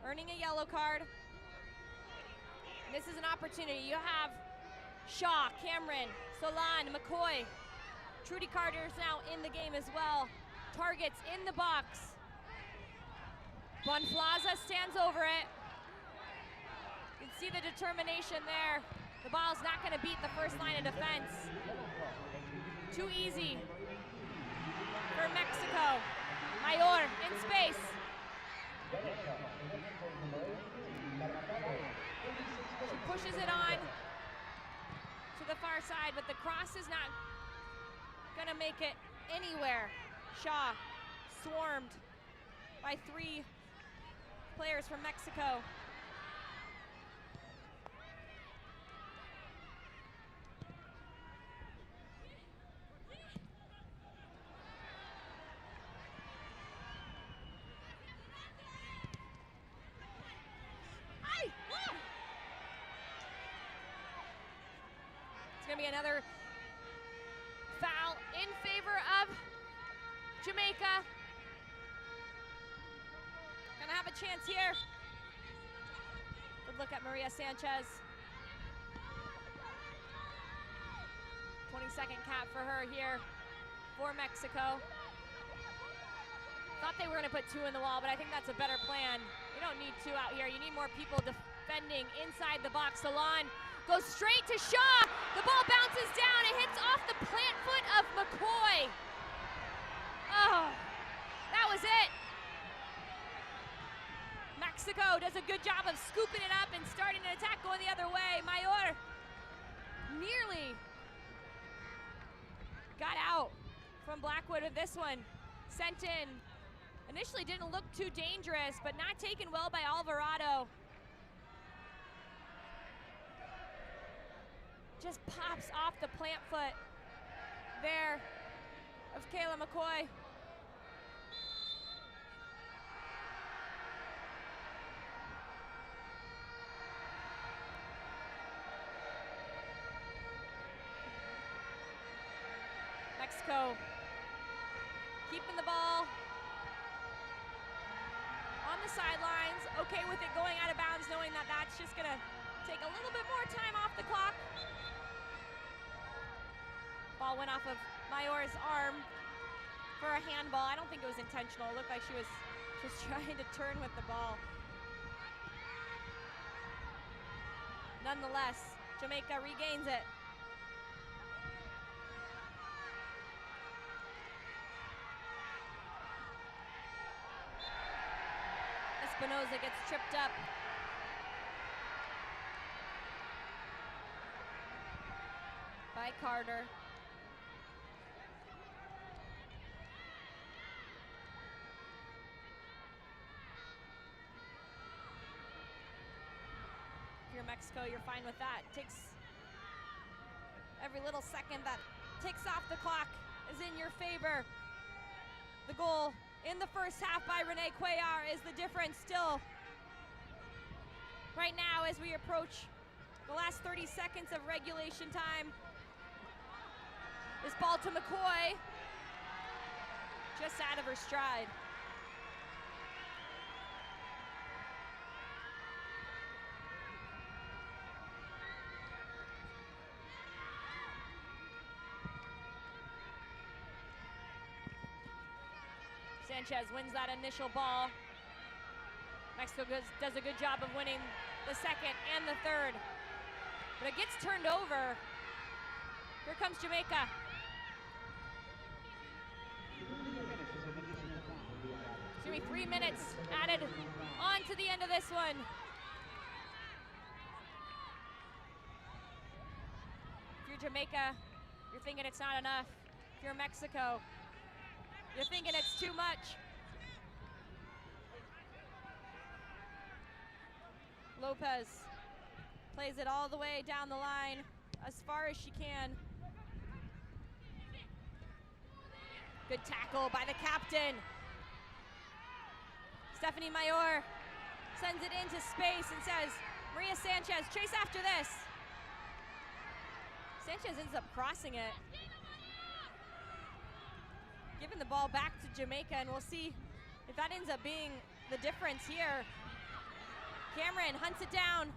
earning a yellow card. And this is an opportunity. You have Shaw, Cameron, Solan, McCoy. Trudy Carter's now in the game as well. Targets in the box. Bonflaza stands over it. You can see the determination there. The ball's not going to beat the first line of defense. Too easy for Mexico. Mayor in space. She pushes it on to the far side, but the cross is not gonna make it anywhere. Shaw swarmed by 3 players from Mexico. Be another foul in favor of Jamaica. Gonna have a chance here. Good look at Maria Sanchez. 22nd cap for her here for Mexico. Thought they were gonna put 2 in the wall, but I think that's a better plan. You don't need 2 out here. You need more people defending inside the box. Salon goes straight to Shaw. The ball bounces down. It hits off the plant foot of McCoy. Oh, that was it. Mexico does a good job of scooping it up and starting an attack going the other way. Mayor nearly got out from Blackwood with this one. Sent in. Initially didn't look too dangerous, but not taken well by Alvarado. Just pops off the plant foot there of Kayla McCoy. Mexico keeping the ball on the sidelines, okay with it going out of bounds, knowing that that's just gonna take a little bit more time off the clock. Ball went off of Mayor's arm for a handball. I don't think it was intentional. It looked like she was just trying to turn with the ball. Nonetheless, Jamaica regains it. Espinoza gets tripped up. By Carter. Mexico, you're fine with that. Takes every little second that ticks off the clock is in your favor. The goal in the first half by Renee Cuellar is the difference still. Right now, as we approach the last 30 seconds of regulation time, this ball to McCoy, just out of her stride. Sanchez wins that initial ball. Mexico does a good job of winning the second and the third. But it gets turned over. Here comes Jamaica. Excuse me, 3 minutes added on to the end of this one. If you're Jamaica, you're thinking it's not enough. If you're Mexico, you're thinking it's too much. Lopez plays it all the way down the line, as far as she can. Good tackle by the captain. Stephanie Mayor sends it into space and says, Maria Sanchez, chase after this. Sanchez ends up crossing it. Giving the ball back to Jamaica, and we'll see if that ends up being the difference here. Cameron hunts it down.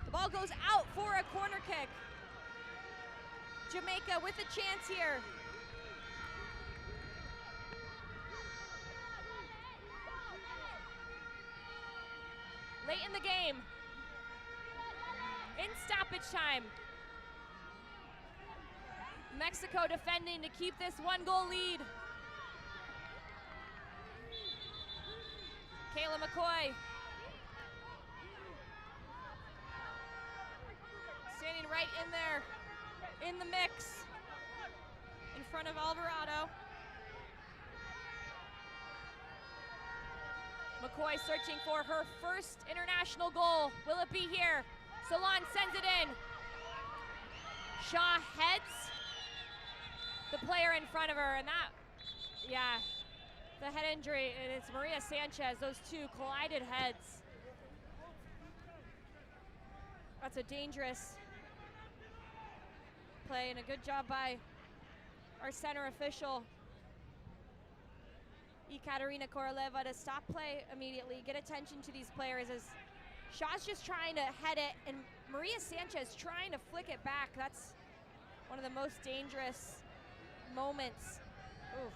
The ball goes out for a corner kick. Jamaica with a chance here. Late in the game. In stoppage time. Mexico defending to keep this 1-goal lead. Kayla McCoy. Standing right in there, in the mix, in front of Alvarado. McCoy searching for her first international goal. Will it be here? Salon sends it in. Shaw heads the player in front of her, and that, yeah, the head injury, and it's Maria Sanchez. Those two collided heads. That's a dangerous play, and a good job by our center official, Ekaterina Koroleva, to stop play immediately, get attention to these players as Shaw's just trying to head it, and Maria Sanchez trying to flick it back. That's one of the most dangerous moments. Ooh.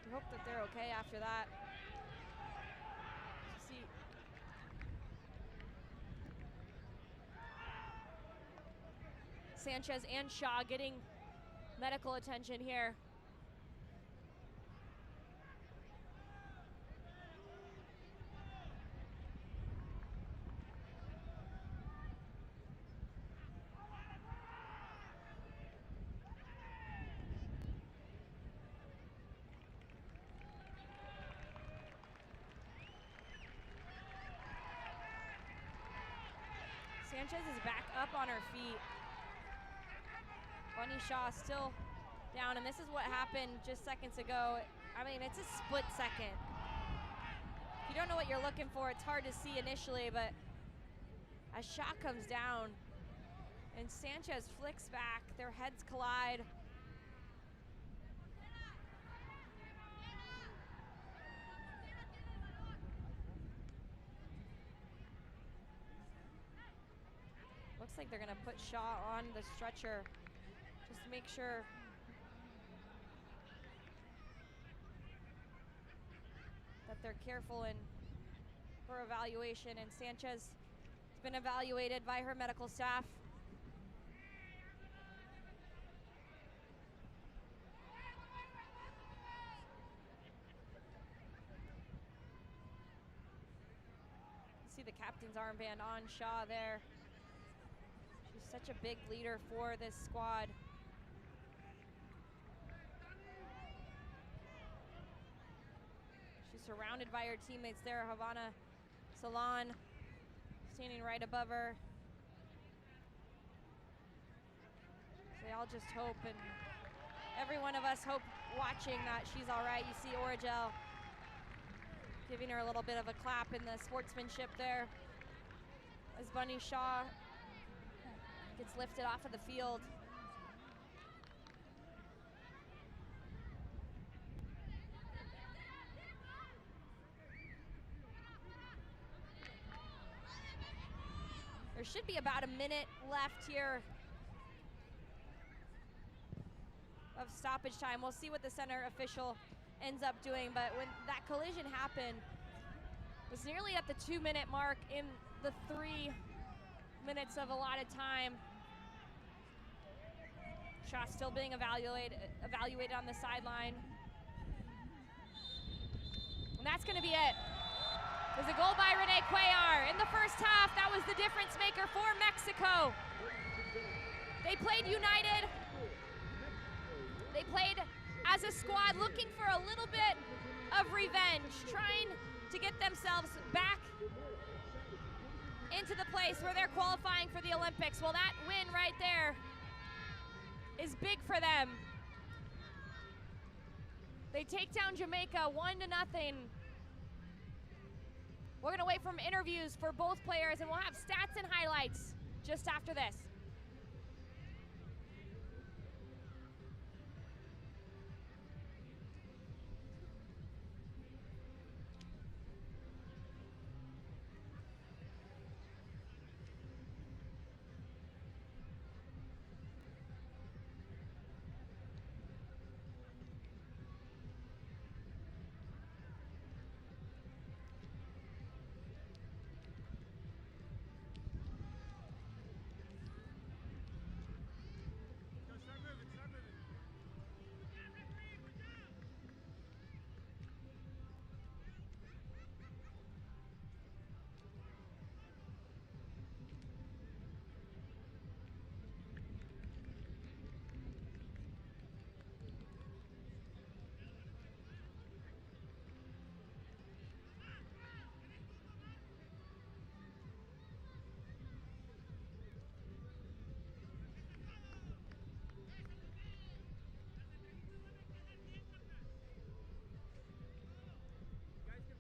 I hope that they're okay after that. See. Sanchez and Shaw getting medical attention here. Sanchez is back up on her feet. Bunny Shaw still down, and this is what happened just seconds ago. I mean, it's a split second. If you don't know what you're looking for, it's hard to see initially, but as Shaw comes down and Sanchez flicks back, their heads collide. Looks like they're gonna put Shaw on the stretcher just to make sure that they're careful in her evaluation, and Sanchez has been evaluated by her medical staff. You see the captain's armband on Shaw there. She's such a big leader for this squad. She's surrounded by her teammates there. Havana Salon standing right above her. They all just hope, and every one of us hope watching that she's all right. You see Origel giving her a little bit of a clap in the sportsmanship there as Bunny Shaw gets lifted off of the field. There should be about a minute left here of stoppage time. We'll see what the center official ends up doing, but when that collision happened, it was nearly at the 2-minute mark in the 3 minutes of allotted time. Shaw still being evaluated on the sideline. And that's gonna be it. It was a goal by Renee Cuellar. In the first half, that was the difference maker for Mexico. They played united. They played as a squad, looking for a little bit of revenge, trying to get themselves back into the place where they're qualifying for the Olympics. Well, that win right there is big for them. They take down Jamaica 1-0. We're gonna wait for interviews for both players, and we'll have stats and highlights just after this.